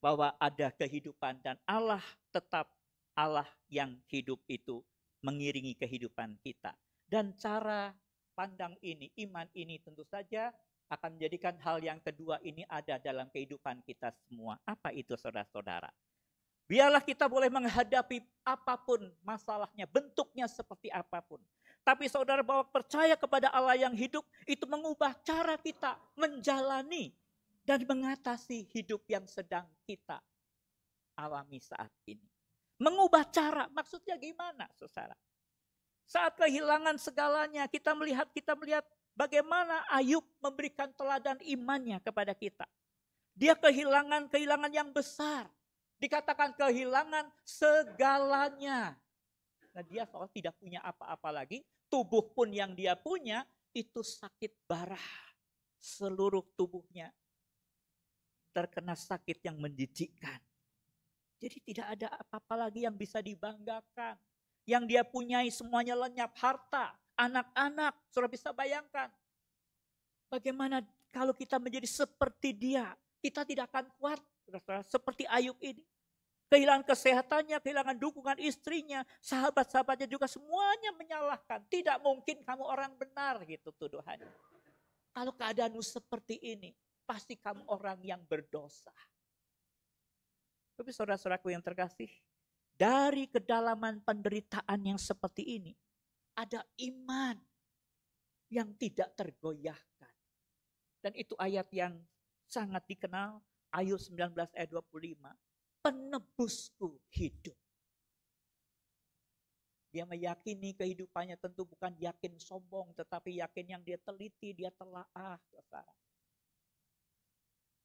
D: bahwa ada kehidupan dan Allah tetap Allah yang hidup itu mengiringi kehidupan kita. Dan cara pandang ini, iman ini tentu saja akan menjadikan hal yang kedua ini ada dalam kehidupan kita semua. Apa itu saudara-saudara? Biarlah kita boleh menghadapi apapun masalahnya, bentuknya seperti apapun. Tapi saudara, bahwa percaya kepada Allah yang hidup itu mengubah cara kita menjalani dan mengatasi hidup yang sedang kita alami saat ini. Mengubah cara, maksudnya gimana saudara? Saat kehilangan segalanya, kita melihat bagaimana Ayub memberikan teladan imannya kepada kita. Dia kehilangan yang besar. Dikatakan kehilangan segalanya. Nah, dia soal tidak punya apa-apa lagi. Tubuh pun yang dia punya itu sakit parah. Seluruh tubuhnya terkena sakit yang menjijikkan. Jadi tidak ada apa-apa lagi yang bisa dibanggakan. Yang dia punyai semuanya lenyap, harta, anak-anak. Saudara bisa bayangkan. Bagaimana kalau kita menjadi seperti dia. Kita tidak akan kuat. Seperti Ayub ini. kehilangan kesehatannya, kehilangan dukungan istrinya, sahabat-sahabatnya juga semuanya menyalahkan. Tidak mungkin kamu orang benar gitu tuduhannya. Kalau keadaanmu seperti ini, pasti kamu orang yang berdosa. Tapi saudara-saudaraku yang terkasih, dari kedalaman penderitaan yang seperti ini, ada iman yang tidak tergoyahkan. Dan itu ayat yang sangat dikenal, Ayub 19 ayat 25. Penebusku hidup. Dia meyakini kehidupannya tentu bukan yakin sombong, tetapi yakin yang dia teliti, dia telaah.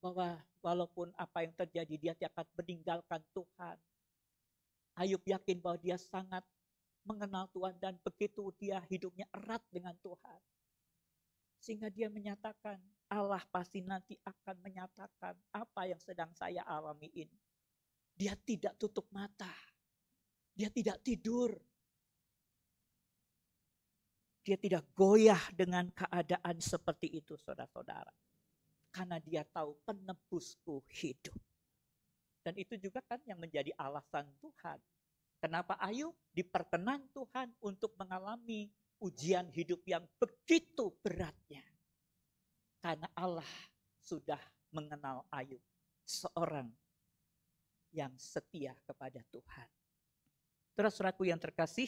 D: Bahwa walaupun apa yang terjadi, dia tidak akan meninggalkan Tuhan. Ayub yakin bahwa dia sangat mengenal Tuhan dan begitu dia hidupnya erat dengan Tuhan. Sehingga dia menyatakan, Allah pasti nanti akan menyatakan apa yang sedang saya alami ini. Dia tidak tutup mata. Dia tidak tidur. Dia tidak goyah dengan keadaan seperti itu, saudara-saudara. Karena dia tahu penebusku hidup. Dan itu juga kan yang menjadi alasan Tuhan. Kenapa Ayub diperkenan Tuhan untuk mengalami ujian hidup yang begitu beratnya. Karena Allah sudah mengenal Ayub, seorang yang setia kepada Tuhan. Saudara-saudaraku yang terkasih,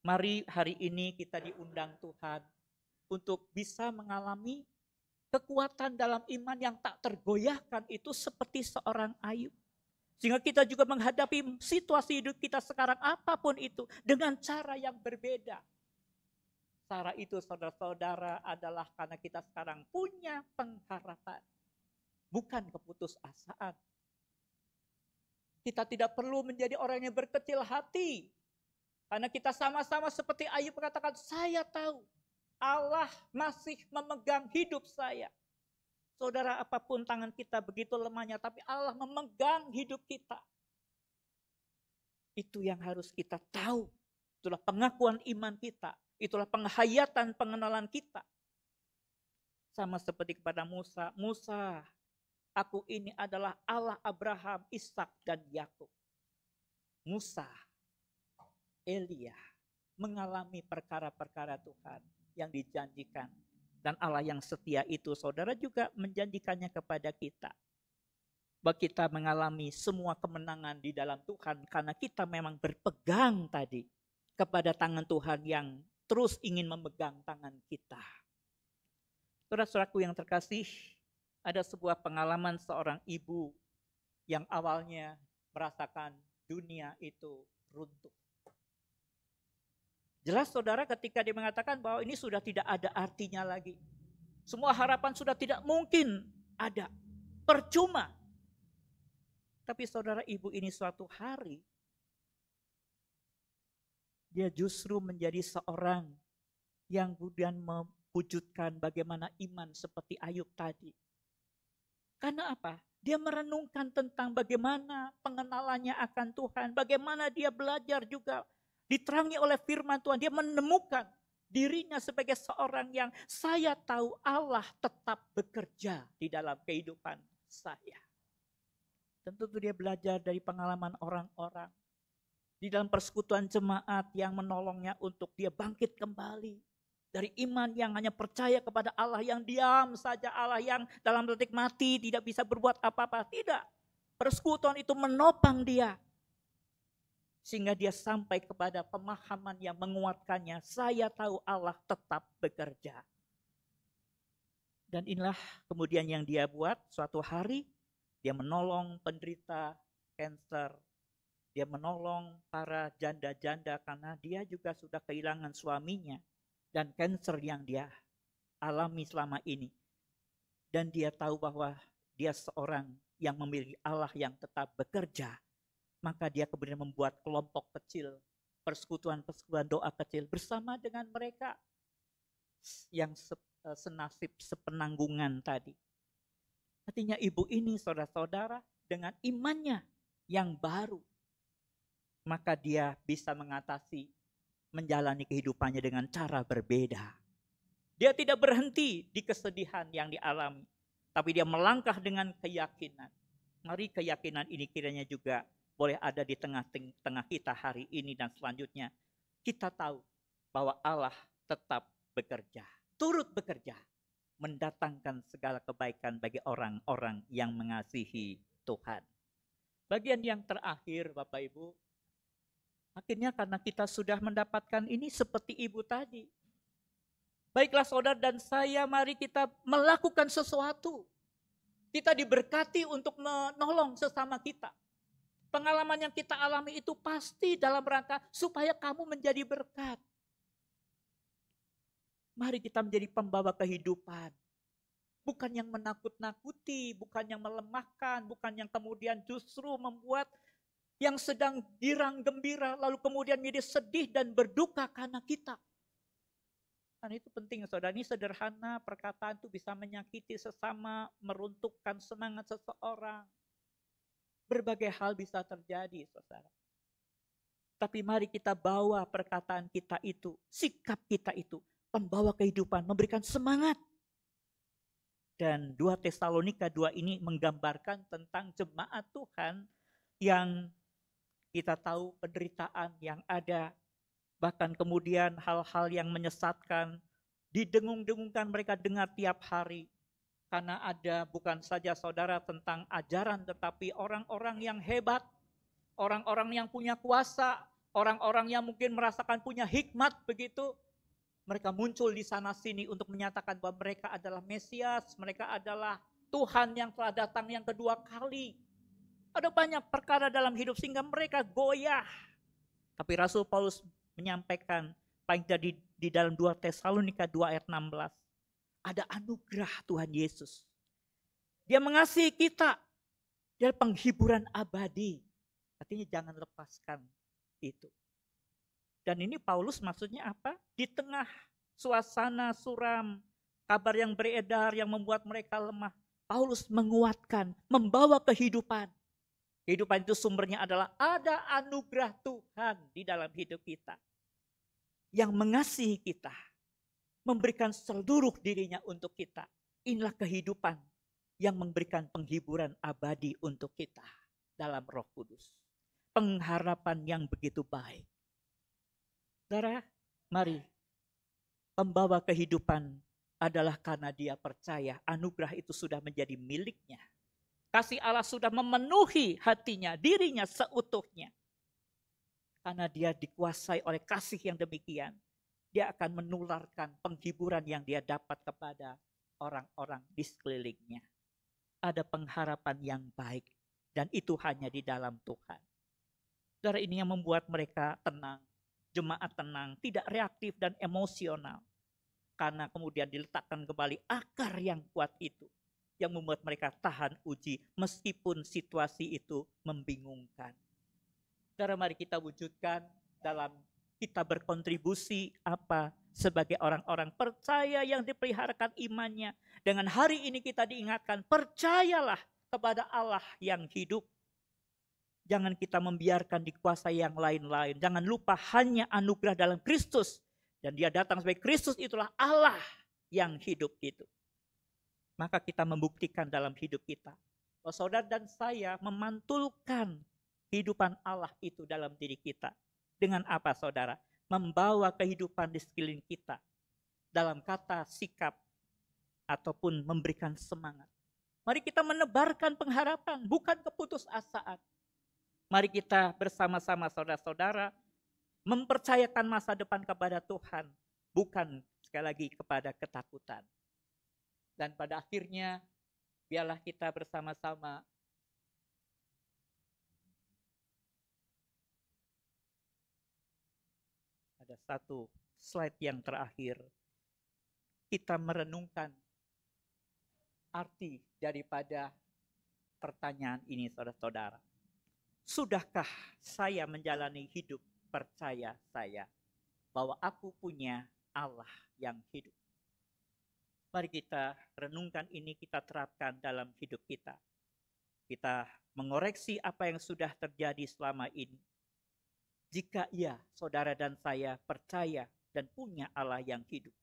D: mari hari ini kita diundang Tuhan untuk bisa mengalami kekuatan dalam iman yang tak tergoyahkan itu seperti seorang Ayub. Sehingga kita juga menghadapi situasi hidup kita sekarang apapun itu dengan cara yang berbeda. Cara itu saudara-saudara adalah karena kita sekarang punya pengharapan. Bukan keputusasaan. Kita tidak perlu menjadi orang yang berkecil hati. Karena kita sama-sama seperti Ayub mengatakan, saya tahu Allah masih memegang hidup saya. Saudara, apapun tangan kita begitu lemahnya, tapi Allah memegang hidup kita. Itu yang harus kita tahu. Itulah pengakuan iman kita. Itulah penghayatan pengenalan kita. Sama seperti kepada Musa. Musa, aku ini adalah Allah Abraham, Ishak dan Yakub. Musa, Elia mengalami perkara-perkara Tuhan yang dijanjikan. Dan Allah yang setia itu saudara juga menjanjikannya kepada kita. Bahwa kita mengalami semua kemenangan di dalam Tuhan karena kita memang berpegang tadi kepada tangan Tuhan yang terus ingin memegang tangan kita. Saudara-saudaraku yang terkasih, ada sebuah pengalaman seorang ibu yang awalnya merasakan dunia itu runtuh. Jelas saudara ketika dia mengatakan bahwa ini sudah tidak ada artinya lagi. Semua harapan sudah tidak mungkin ada. Percuma. Tapi saudara ibu ini suatu hari, dia justru menjadi seorang yang kemudian mewujudkan bagaimana iman seperti Ayub tadi. Karena apa? Dia merenungkan tentang bagaimana pengenalannya akan Tuhan. Bagaimana dia belajar juga diterangi oleh firman Tuhan, dia menemukan dirinya sebagai seorang yang saya tahu Allah tetap bekerja di dalam kehidupan saya. Tentu dia belajar dari pengalaman orang-orang. Di dalam persekutuan jemaat yang menolongnya untuk dia bangkit kembali. Dari iman yang hanya percaya kepada Allah yang diam saja, Allah yang dalam detik mati tidak bisa berbuat apa-apa. Tidak, persekutuan itu menopang dia. Sehingga dia sampai kepada pemahaman yang menguatkannya. Saya tahu Allah tetap bekerja. Dan inilah kemudian yang dia buat suatu hari. Dia menolong penderita kanker. Dia menolong para janda-janda karena dia juga sudah kehilangan suaminya. Dan kanker yang dia alami selama ini. Dan dia tahu bahwa dia seorang yang memiliki Allah yang tetap bekerja. Maka dia kemudian membuat kelompok kecil, persekutuan-persekutuan doa kecil bersama dengan mereka yang senasib sepenanggungan tadi. Artinya ibu ini saudara-saudara dengan imannya yang baru, maka dia bisa mengatasi, menjalani kehidupannya dengan cara berbeda. Dia tidak berhenti di kesedihan yang dialami, tapi dia melangkah dengan keyakinan. Mari keyakinan ini kiranya juga boleh ada di tengah kita hari ini dan selanjutnya, kita tahu bahwa Allah tetap bekerja, turut bekerja, mendatangkan segala kebaikan bagi orang-orang yang mengasihi Tuhan. Bagian yang terakhir, Bapak Ibu, akhirnya karena kita sudah mendapatkan ini seperti Ibu tadi. Baiklah saudara dan saya, mari kita melakukan sesuatu. Kita diberkati untuk menolong sesama kita. Pengalaman yang kita alami itu pasti dalam rangka supaya kamu menjadi berkat. Mari kita menjadi pembawa kehidupan. Bukan yang menakut-nakuti, bukan yang melemahkan, bukan yang kemudian justru membuat yang sedang girang gembira, lalu kemudian menjadi sedih dan berduka karena kita. Karena itu penting saudara, ini sederhana, perkataan itu bisa menyakiti sesama, meruntuhkan semangat seseorang. Berbagai hal bisa terjadi saudara. Tapi mari kita bawa perkataan kita itu, sikap kita itu, pembawa kehidupan, memberikan semangat. Dan 2 Tesalonika 2 ini menggambarkan tentang jemaat Tuhan yang kita tahu penderitaan yang ada, bahkan kemudian hal-hal yang menyesatkan, didengung-dengungkan mereka dengar tiap hari. Karena ada bukan saja saudara tentang ajaran, tetapi orang-orang yang hebat, orang-orang yang punya kuasa, orang-orang yang mungkin merasakan punya hikmat begitu. Mereka muncul di sana sini untuk menyatakan bahwa mereka adalah Mesias, mereka adalah Tuhan yang telah datang yang kedua kali. Ada banyak perkara dalam hidup sehingga mereka goyah. Tapi Rasul Paulus menyampaikan paling tadi di dalam 2 Tesalonika 2 ayat 16. Ada anugerah Tuhan Yesus. Dia mengasihi kita. Dia penghiburan abadi. Artinya jangan lepaskan itu. Dan ini Paulus maksudnya apa? Di tengah suasana suram, kabar yang beredar yang membuat mereka lemah. Paulus menguatkan, membawa kehidupan. Kehidupan itu sumbernya adalah ada anugerah Tuhan di dalam hidup kita. Yang mengasihi kita. Memberikan seluruh dirinya untuk kita. Inilah kehidupan yang memberikan penghiburan abadi untuk kita dalam Roh Kudus. Pengharapan yang begitu baik. Saudara, mari pembawa kehidupan adalah karena dia percaya anugerah itu sudah menjadi miliknya. Kasih Allah sudah memenuhi hatinya, dirinya seutuhnya. Karena dia dikuasai oleh kasih yang demikian, dia akan menularkan penghiburan yang dia dapat kepada orang-orang di sekelilingnya. Ada pengharapan yang baik dan itu hanya di dalam Tuhan. Saudara, ini yang membuat mereka tenang. Jemaat tenang, tidak reaktif dan emosional. Karena kemudian diletakkan kembali akar yang kuat itu. Yang membuat mereka tahan uji meskipun situasi itu membingungkan. Saudara, mari kita wujudkan dalam kita berkontribusi apa sebagai orang-orang percaya yang dipeliharakan imannya. Dengan hari ini kita diingatkan, percayalah kepada Allah yang hidup. Jangan kita membiarkan dikuasai yang lain-lain. Jangan lupa hanya anugerah dalam Kristus. Dan dia datang sebagai Kristus, itulah Allah yang hidup itu. Maka kita membuktikan dalam hidup kita. Bahwa saudara dan saya memantulkan kehidupan Allah itu dalam diri kita. Dengan apa saudara? Membawa kehidupan di sekeliling kita. Dalam kata, sikap, ataupun memberikan semangat. Mari kita menebarkan pengharapan, bukan keputusasaan. Mari kita bersama-sama saudara-saudara mempercayakan masa depan kepada Tuhan, bukan sekali lagi kepada ketakutan. Dan pada akhirnya biarlah kita bersama-sama ada satu slide yang terakhir. Kita merenungkan arti daripada pertanyaan ini saudara-saudara. Sudahkah saya menjalani hidup percaya saya bahwa aku punya Allah yang hidup? Mari kita renungkan ini, kita terapkan dalam hidup kita. Kita mengoreksi apa yang sudah terjadi selama ini. Jika iya, saudara dan saya percaya dan punya Allah yang hidup,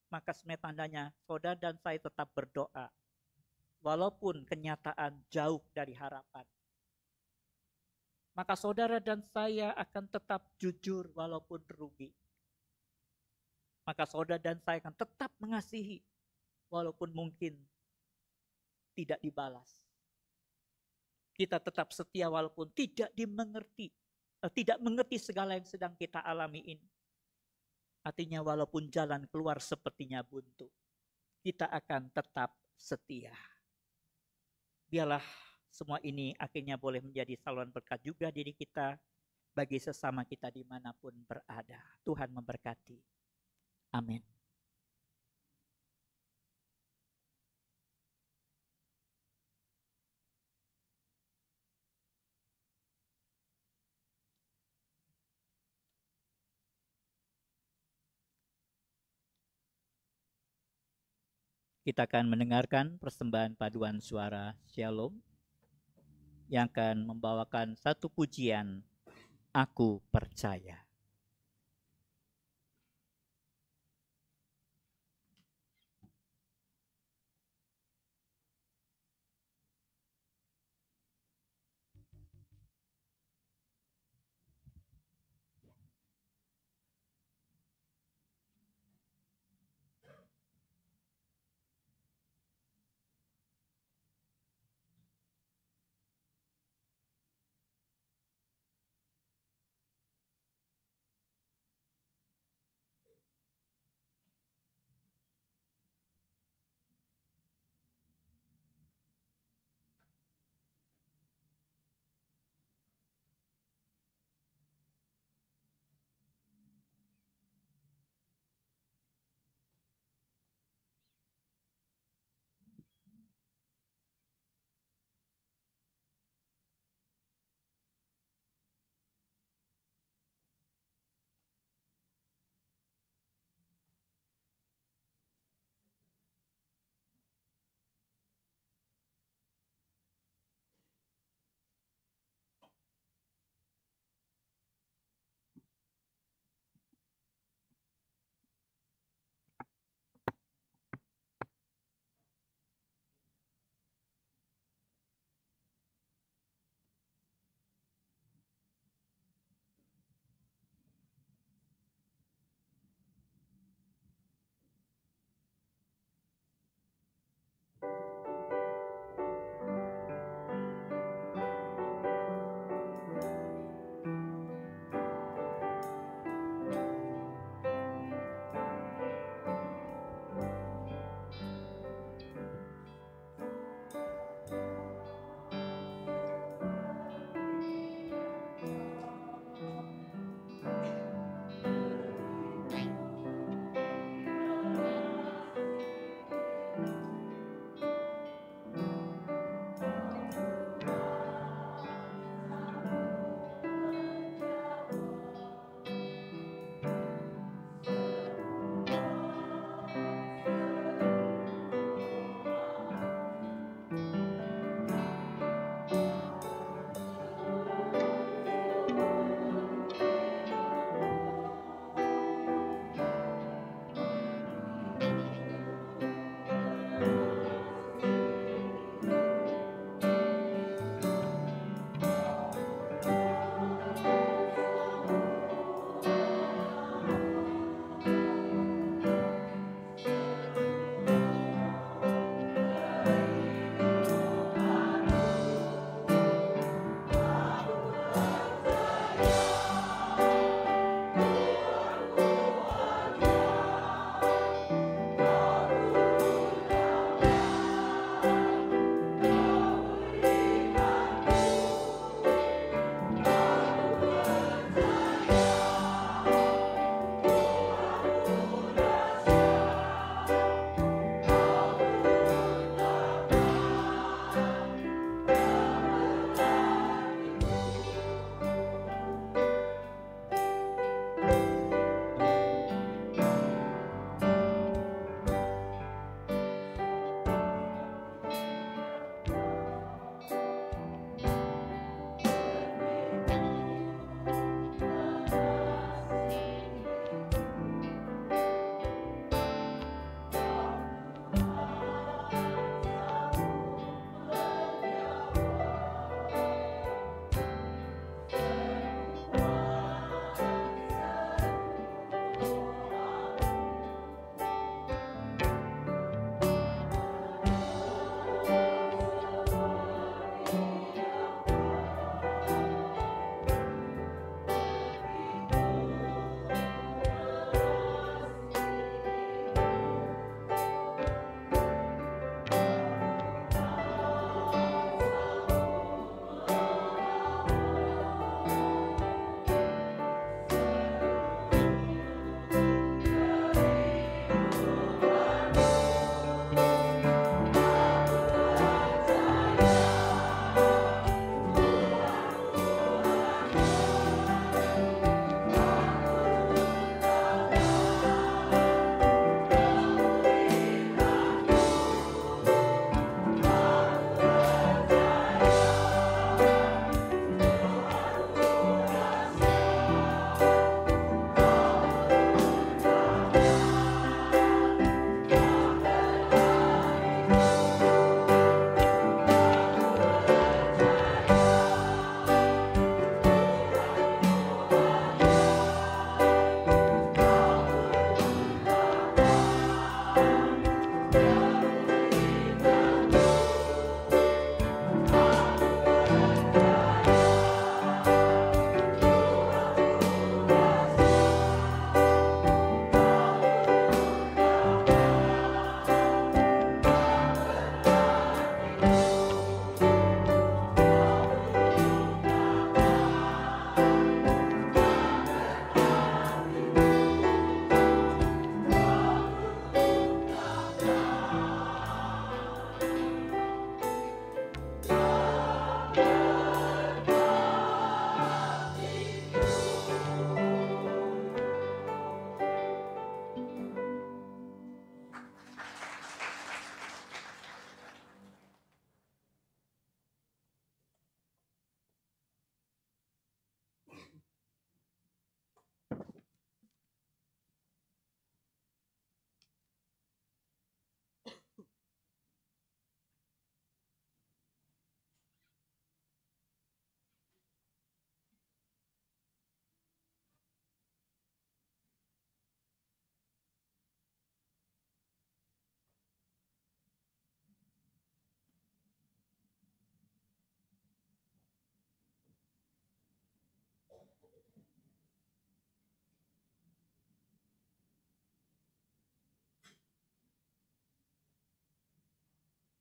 D: maka sebenarnya tandanya saudara dan saya tetap berdoa. Walaupun kenyataan jauh dari harapan. maka saudara dan saya akan tetap jujur walaupun rugi. Maka saudara dan saya akan tetap mengasihi walaupun mungkin tidak dibalas. Kita tetap setia walaupun tidak mengerti segala yang sedang kita alami ini. Artinya walaupun jalan keluar sepertinya buntu, kita akan tetap setia. Biarlah semua ini akhirnya boleh menjadi saluran berkat juga diri kita bagi sesama kita dimanapun berada. Tuhan memberkati. Amin. Kita akan mendengarkan persembahan paduan suara Shalom yang akan membawakan satu pujian, Aku Percaya.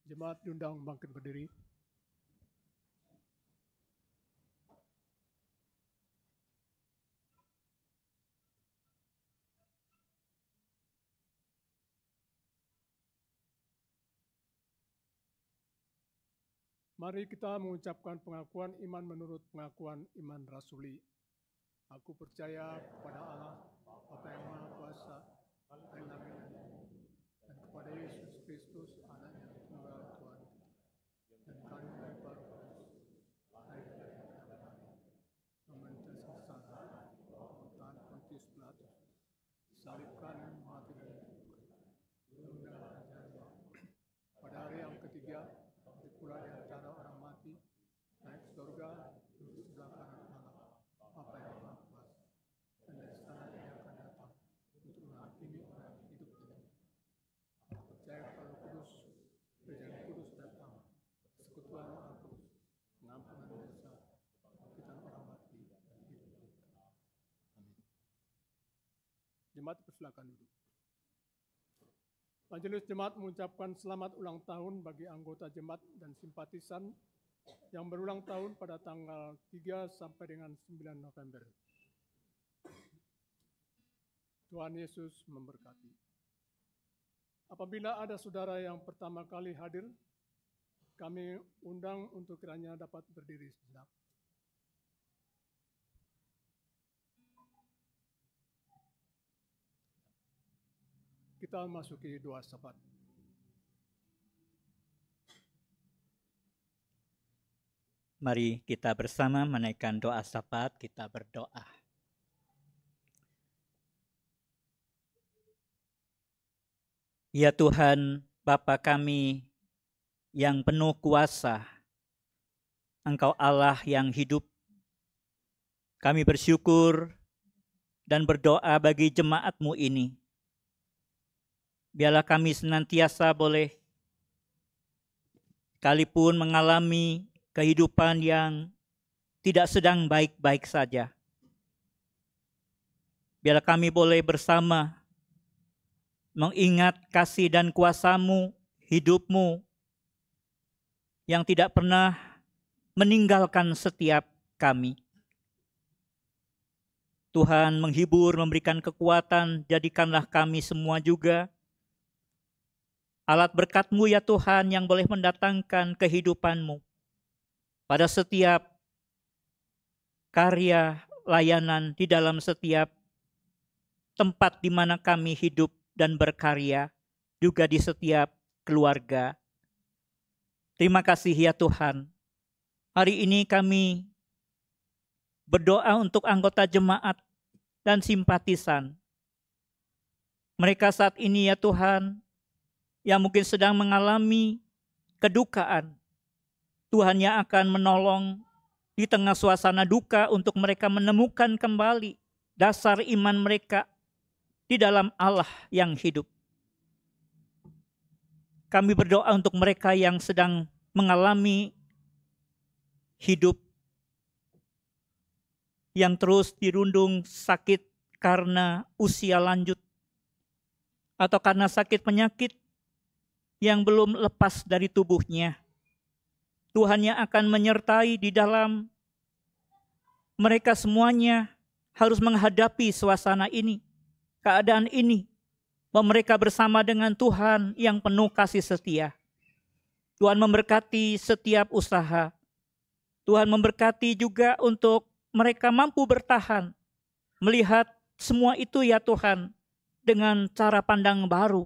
H: Jemaat diundang bangkit berdiri. Mari kita mengucapkan pengakuan iman menurut pengakuan iman rasuli. Aku percaya kepada Allah, Bapa yang Maha Kuasa, Tuhan langit dan bumi, dan kepada Yesus Kristus, Anak yang tunggal Tuhan kita, dan kami dari mementas sengsara, pemerintahan Pontius Pilatus, salibkan, mati dan dikuburkan. Pada hari yang ketiga, pula di antara orang mati, naik ke surga, duduk sebelah kanan Allah, Bapa yang Maha Kuasa, dan dari sana Dia akan datang untuk menghakimi orang hidup dan mati. Aku percaya kepada Kudus, Gereja Kudus dan Allah, persekutuan orang kudus, pengampunan dosa, kebangkitan orang mati dan hidup. Amin. Jemaat persilakan duduk. Majelis Jemaat mengucapkan selamat ulang tahun bagi anggota Jemaat dan simpatisan yang berulang tahun pada tanggal 3 sampai dengan 9 November. Tuhan Yesus memberkati. Apabila ada saudara yang pertama kali hadir, kami undang untuk kiranya dapat berdiri sejenak. Kita masuki doa syafaat.
D: Mari kita bersama menaikkan doa syafaat, kita berdoa. Ya Tuhan, Bapa kami yang penuh kuasa, Engkau Allah yang hidup. Kami bersyukur dan berdoa bagi jemaat-Mu ini. Biarlah kami senantiasa boleh sekalipun mengalami kehidupan yang tidak sedang baik-baik saja. Biarlah kami boleh bersama mengingat kasih dan kuasa-Mu, hidup-Mu yang tidak pernah meninggalkan setiap kami. Tuhan menghibur, memberikan kekuatan, jadikanlah kami semua juga alat berkat-Mu ya Tuhan yang boleh mendatangkan kehidupan-Mu pada setiap karya layanan di dalam setiap tempat di mana kami hidup dan berkarya, juga di setiap keluarga. Terima kasih ya Tuhan. Hari ini kami berdoa untuk anggota jemaat dan simpatisan. Mereka saat ini ya Tuhan, yang mungkin sedang mengalami kedukaan, Tuhan yang akan menolong di tengah suasana duka untuk mereka menemukan kembali dasar iman mereka di dalam Allah yang hidup. Kami berdoa untuk mereka yang sedang mengalami hidup yang terus dirundung sakit karena usia lanjut atau karena sakit penyakit yang belum lepas dari tubuhnya. Tuhan yang akan menyertai di dalam mereka semuanya harus menghadapi suasana ini, keadaan ini, bahwa mereka bersama dengan Tuhan yang penuh kasih setia. Tuhan memberkati setiap usaha. Tuhan memberkati juga untuk mereka mampu bertahan, melihat semua itu ya Tuhan dengan cara pandang baru,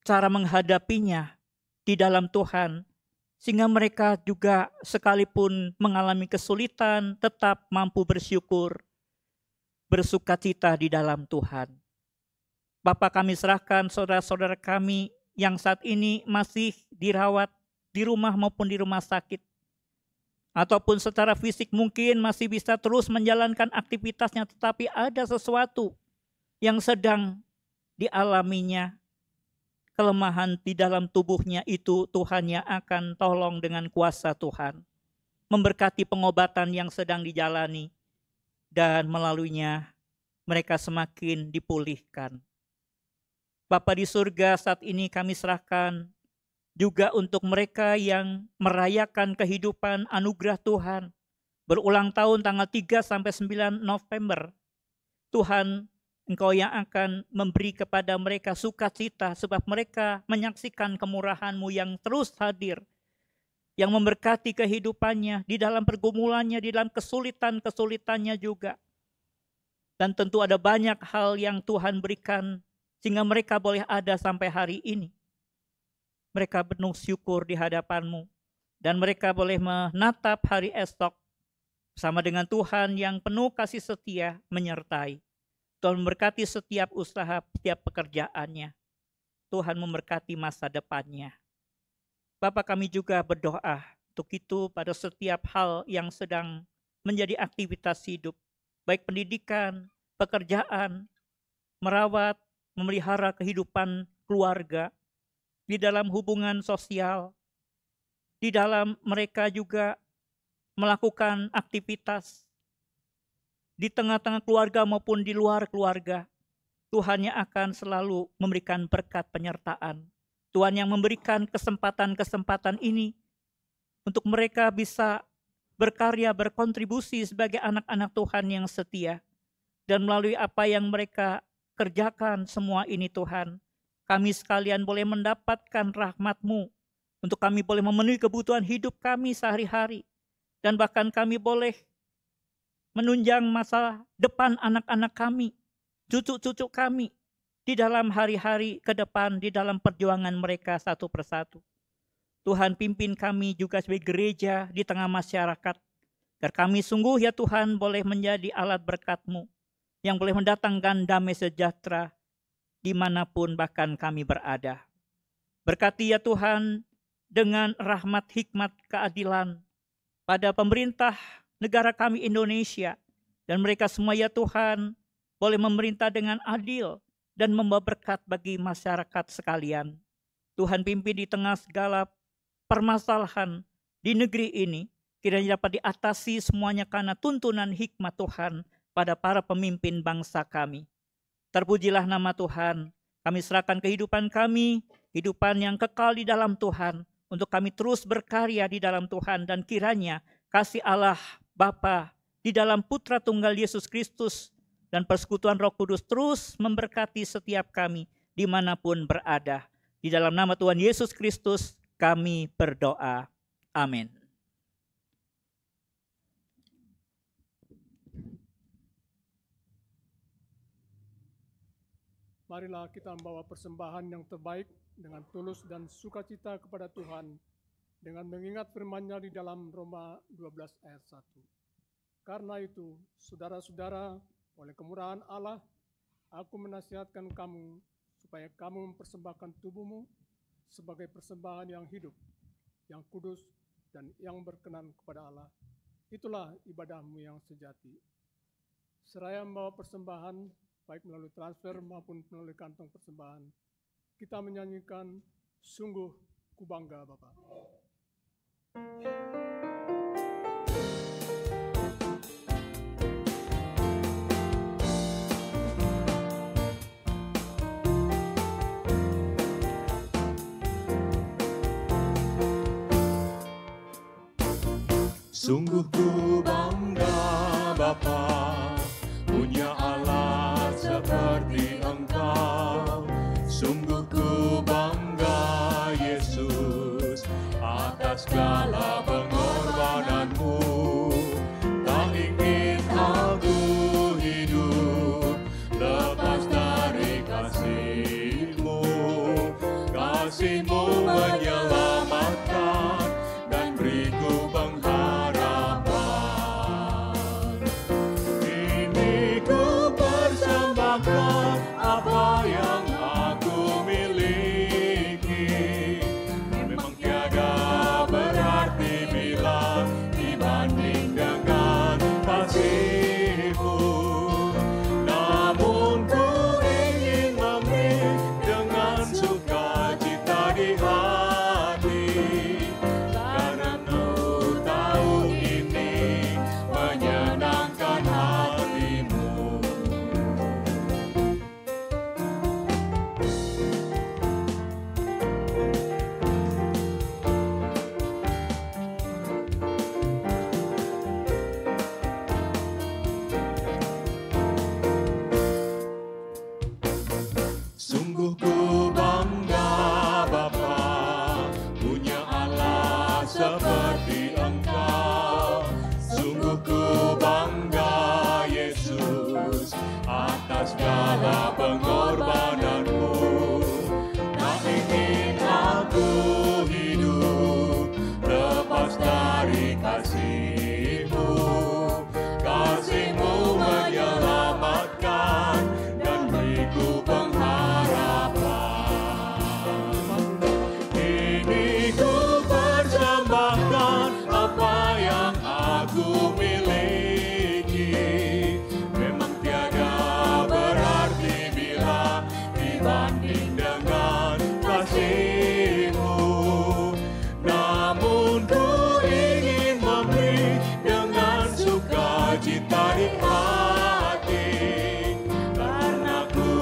D: cara menghadapinya di dalam Tuhan, sehingga mereka juga sekalipun mengalami kesulitan tetap mampu bersyukur, bersukacita di dalam Tuhan. Bapa, kami serahkan saudara-saudara kami yang saat ini masih dirawat di rumah maupun di rumah sakit, ataupun secara fisik mungkin masih bisa terus menjalankan aktivitasnya, tetapi ada sesuatu yang sedang dialaminya, kelemahan di dalam tubuhnya itu Tuhan yang akan tolong dengan kuasa Tuhan. Memberkati pengobatan yang sedang dijalani dan melaluinya mereka semakin dipulihkan. Bapa di surga, saat ini kami serahkan juga untuk mereka yang merayakan kehidupan anugerah Tuhan berulang tahun tanggal 3 sampai 9 November. Tuhan, Engkau yang akan memberi kepada mereka sukacita sebab mereka menyaksikan kemurahan-Mu yang terus hadir, yang memberkati kehidupannya di dalam pergumulannya, di dalam kesulitan-kesulitannya juga. Dan tentu ada banyak hal yang Tuhan berikan sehingga mereka boleh ada sampai hari ini. Mereka penuh syukur di hadapan-Mu dan mereka boleh menatap hari esok bersama dengan Tuhan yang penuh kasih setia menyertai. Tuhan memberkati setiap usaha, setiap pekerjaannya. Tuhan memberkati masa depannya. Bapa, kami juga berdoa untuk itu pada setiap hal yang sedang menjadi aktivitas hidup, baik pendidikan, pekerjaan, merawat, memelihara kehidupan keluarga, di dalam hubungan sosial, di dalam mereka juga melakukan aktivitas di tengah-tengah keluarga maupun di luar keluarga. Tuhan yang akan selalu memberikan berkat penyertaan. Tuhan yang memberikan kesempatan-kesempatan ini untuk mereka bisa berkarya, berkontribusi sebagai anak-anak Tuhan yang setia. Dan melalui apa yang mereka kerjakan semua ini Tuhan, kami sekalian boleh mendapatkan rahmat-Mu untuk kami boleh memenuhi kebutuhan hidup kami sehari-hari. Dan bahkan kami boleh menunjang masa depan anak-anak kami, cucu-cucu kami di dalam hari-hari ke depan, di dalam perjuangan mereka satu persatu. Tuhan, pimpin kami juga sebagai gereja di tengah masyarakat, agar kami sungguh ya Tuhan boleh menjadi alat berkat-Mu yang boleh mendatangkan damai sejahtera dimanapun bahkan kami berada. Berkati ya Tuhan dengan rahmat, hikmat, keadilan pada pemerintah negara kami Indonesia, dan mereka semua ya Tuhan boleh memerintah dengan adil dan membawa berkat bagi masyarakat sekalian. Tuhan, pimpin di tengah segala permasalahan di negeri ini, kiranya dapat diatasi semuanya karena tuntunan hikmat Tuhan pada para pemimpin bangsa kami. Terpujilah nama Tuhan, kami serahkan kehidupan kami, kehidupan yang kekal di dalam Tuhan, untuk kami terus berkarya di dalam Tuhan, dan kiranya kasih Allah Bapa di dalam Putra Tunggal Yesus Kristus dan persekutuan Roh Kudus terus memberkati setiap kami dimanapun berada. Di dalam nama Tuhan Yesus Kristus kami berdoa. Amin.
H: Marilah kita membawa persembahan yang terbaik dengan tulus dan sukacita kepada Tuhan, dengan mengingat firman-Nya di dalam Roma 12 ayat 1. Karena itu, saudara-saudara, oleh kemurahan Allah, aku menasihatkan kamu supaya kamu mempersembahkan tubuhmu sebagai persembahan yang hidup, yang kudus, dan yang berkenan kepada Allah. Itulah ibadahmu yang sejati. Seraya membawa persembahan, baik melalui transfer maupun melalui kantong persembahan, kita menyanyikan Sungguh Ku Bangga Bapa.
C: Sungguh ku bangga Bapa, punya Allah seperti Engkau. Sungguh ku bangga Yesus, atas segala pengorbananmu. Tak ingin aku hidup lepas dari kasih-Mu. Kasih-Mu menyelamatkan dan beriku pengharapan. Ini ku persembahkan apa yang aku miliki. Memang tiada berarti bila dibanding dengan kasih-Mu. Namun ku ingin memberi dengan sukacita di bangga Bapa, punya Allah seperti Engkau. Sungguh ku bangga Yesus atas segala pengorbananmu. Tak ingin aku hidup lepas dari kasih-Mu. Kasih-Mu menyelamatkan dan beriku pengharapan. Ini ku persembahkan apa yang aku miliki. Memang tiada berarti bila dibanding dengan kasih-Mu. Namun ku ingin memberi dengan sukacita di hati, karena ku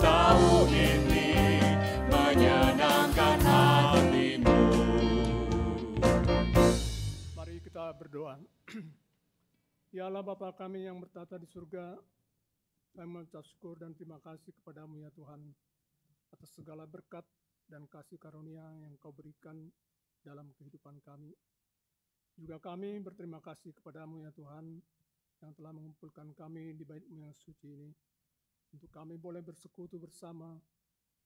C: tahu ini menyenangkan hati-Mu.
H: Mari kita berdoa. Ya Allah Bapa kami yang bertata di surga, kami mengucap syukur dan terima kasih kepadamu ya Tuhan, atas segala berkat dan kasih karunia yang Kau berikan dalam kehidupan kami. Juga kami berterima kasih kepadamu ya Tuhan, yang telah mengumpulkan kami di bait-Mu yang suci ini, untuk kami boleh bersekutu bersama,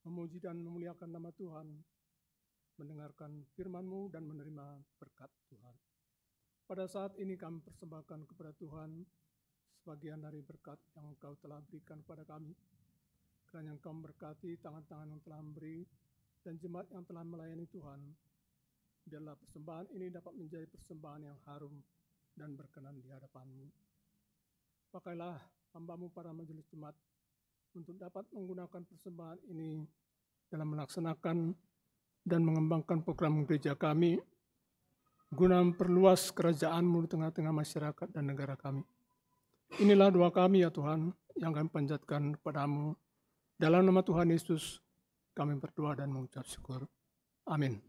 H: memuji dan memuliakan nama Tuhan, mendengarkan firman-Mu dan menerima berkat Tuhan. Pada saat ini kami persembahkan kepada Tuhan sebagian dari berkat yang Engkau telah berikan kepada kami. Kiranya Engkau memberkati tangan-tangan yang telah memberi dan jemaat yang telah melayani Tuhan. Biarlah persembahan ini dapat menjadi persembahan yang harum dan berkenan di hadapan-Mu. Pakailah hamba-Mu para majelis jemaat untuk dapat menggunakan persembahan ini dalam melaksanakan dan mengembangkan program gereja kami, guna memperluas kerajaan-Mu di tengah-tengah masyarakat dan negara kami. Inilah doa kami ya Tuhan, yang kami panjatkan kepada-Mu. Dalam nama Tuhan Yesus, kami berdoa dan mengucap syukur. Amin.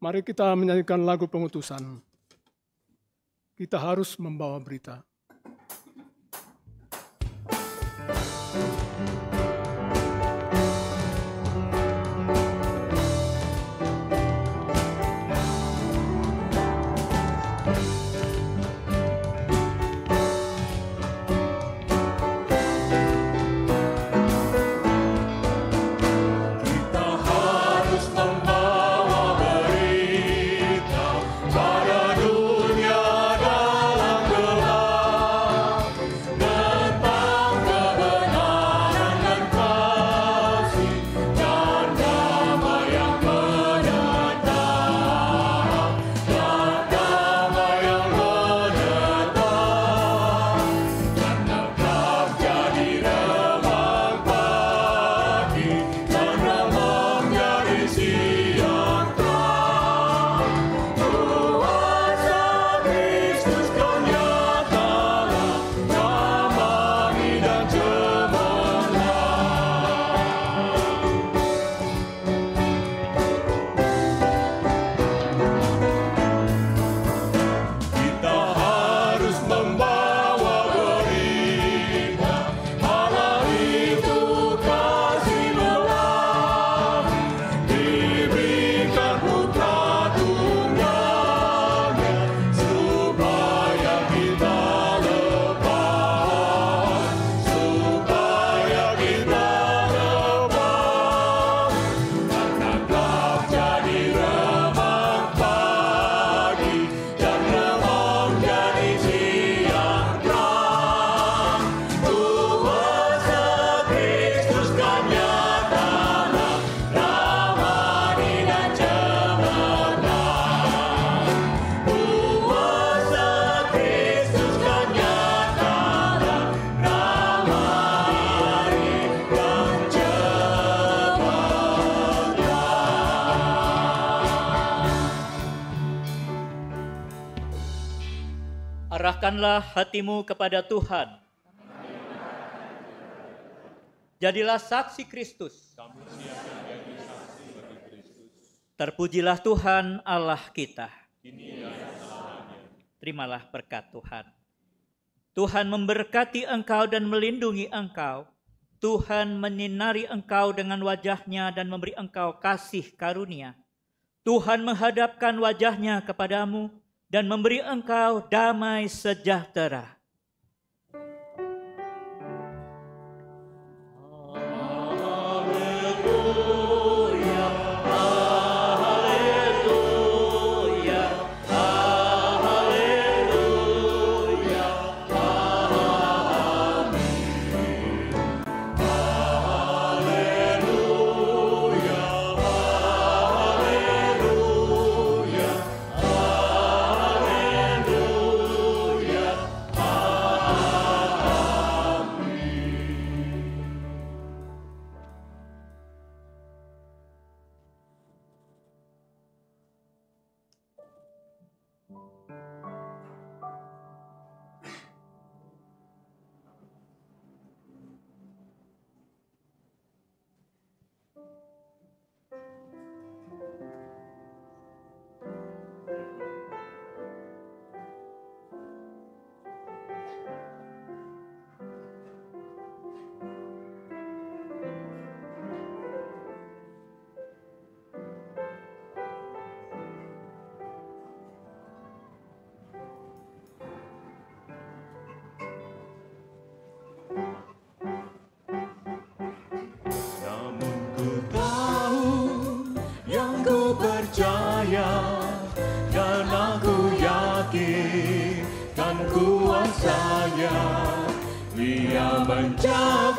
H: Mari kita menyanyikan lagu pengutusan. Kita harus membawa berita.
D: Arahkanlah hatimu kepada Tuhan. Jadilah saksi Kristus. Terpujilah Tuhan Allah kita. Terimalah berkat Tuhan. Tuhan memberkati engkau dan melindungi engkau. Tuhan menyinari engkau dengan wajah-Nya dan memberi engkau kasih karunia. Tuhan menghadapkan wajah-Nya kepadamu dan memberi engkau damai sejahtera.
C: Dan aku yakin kan kuasanya Dia menjauh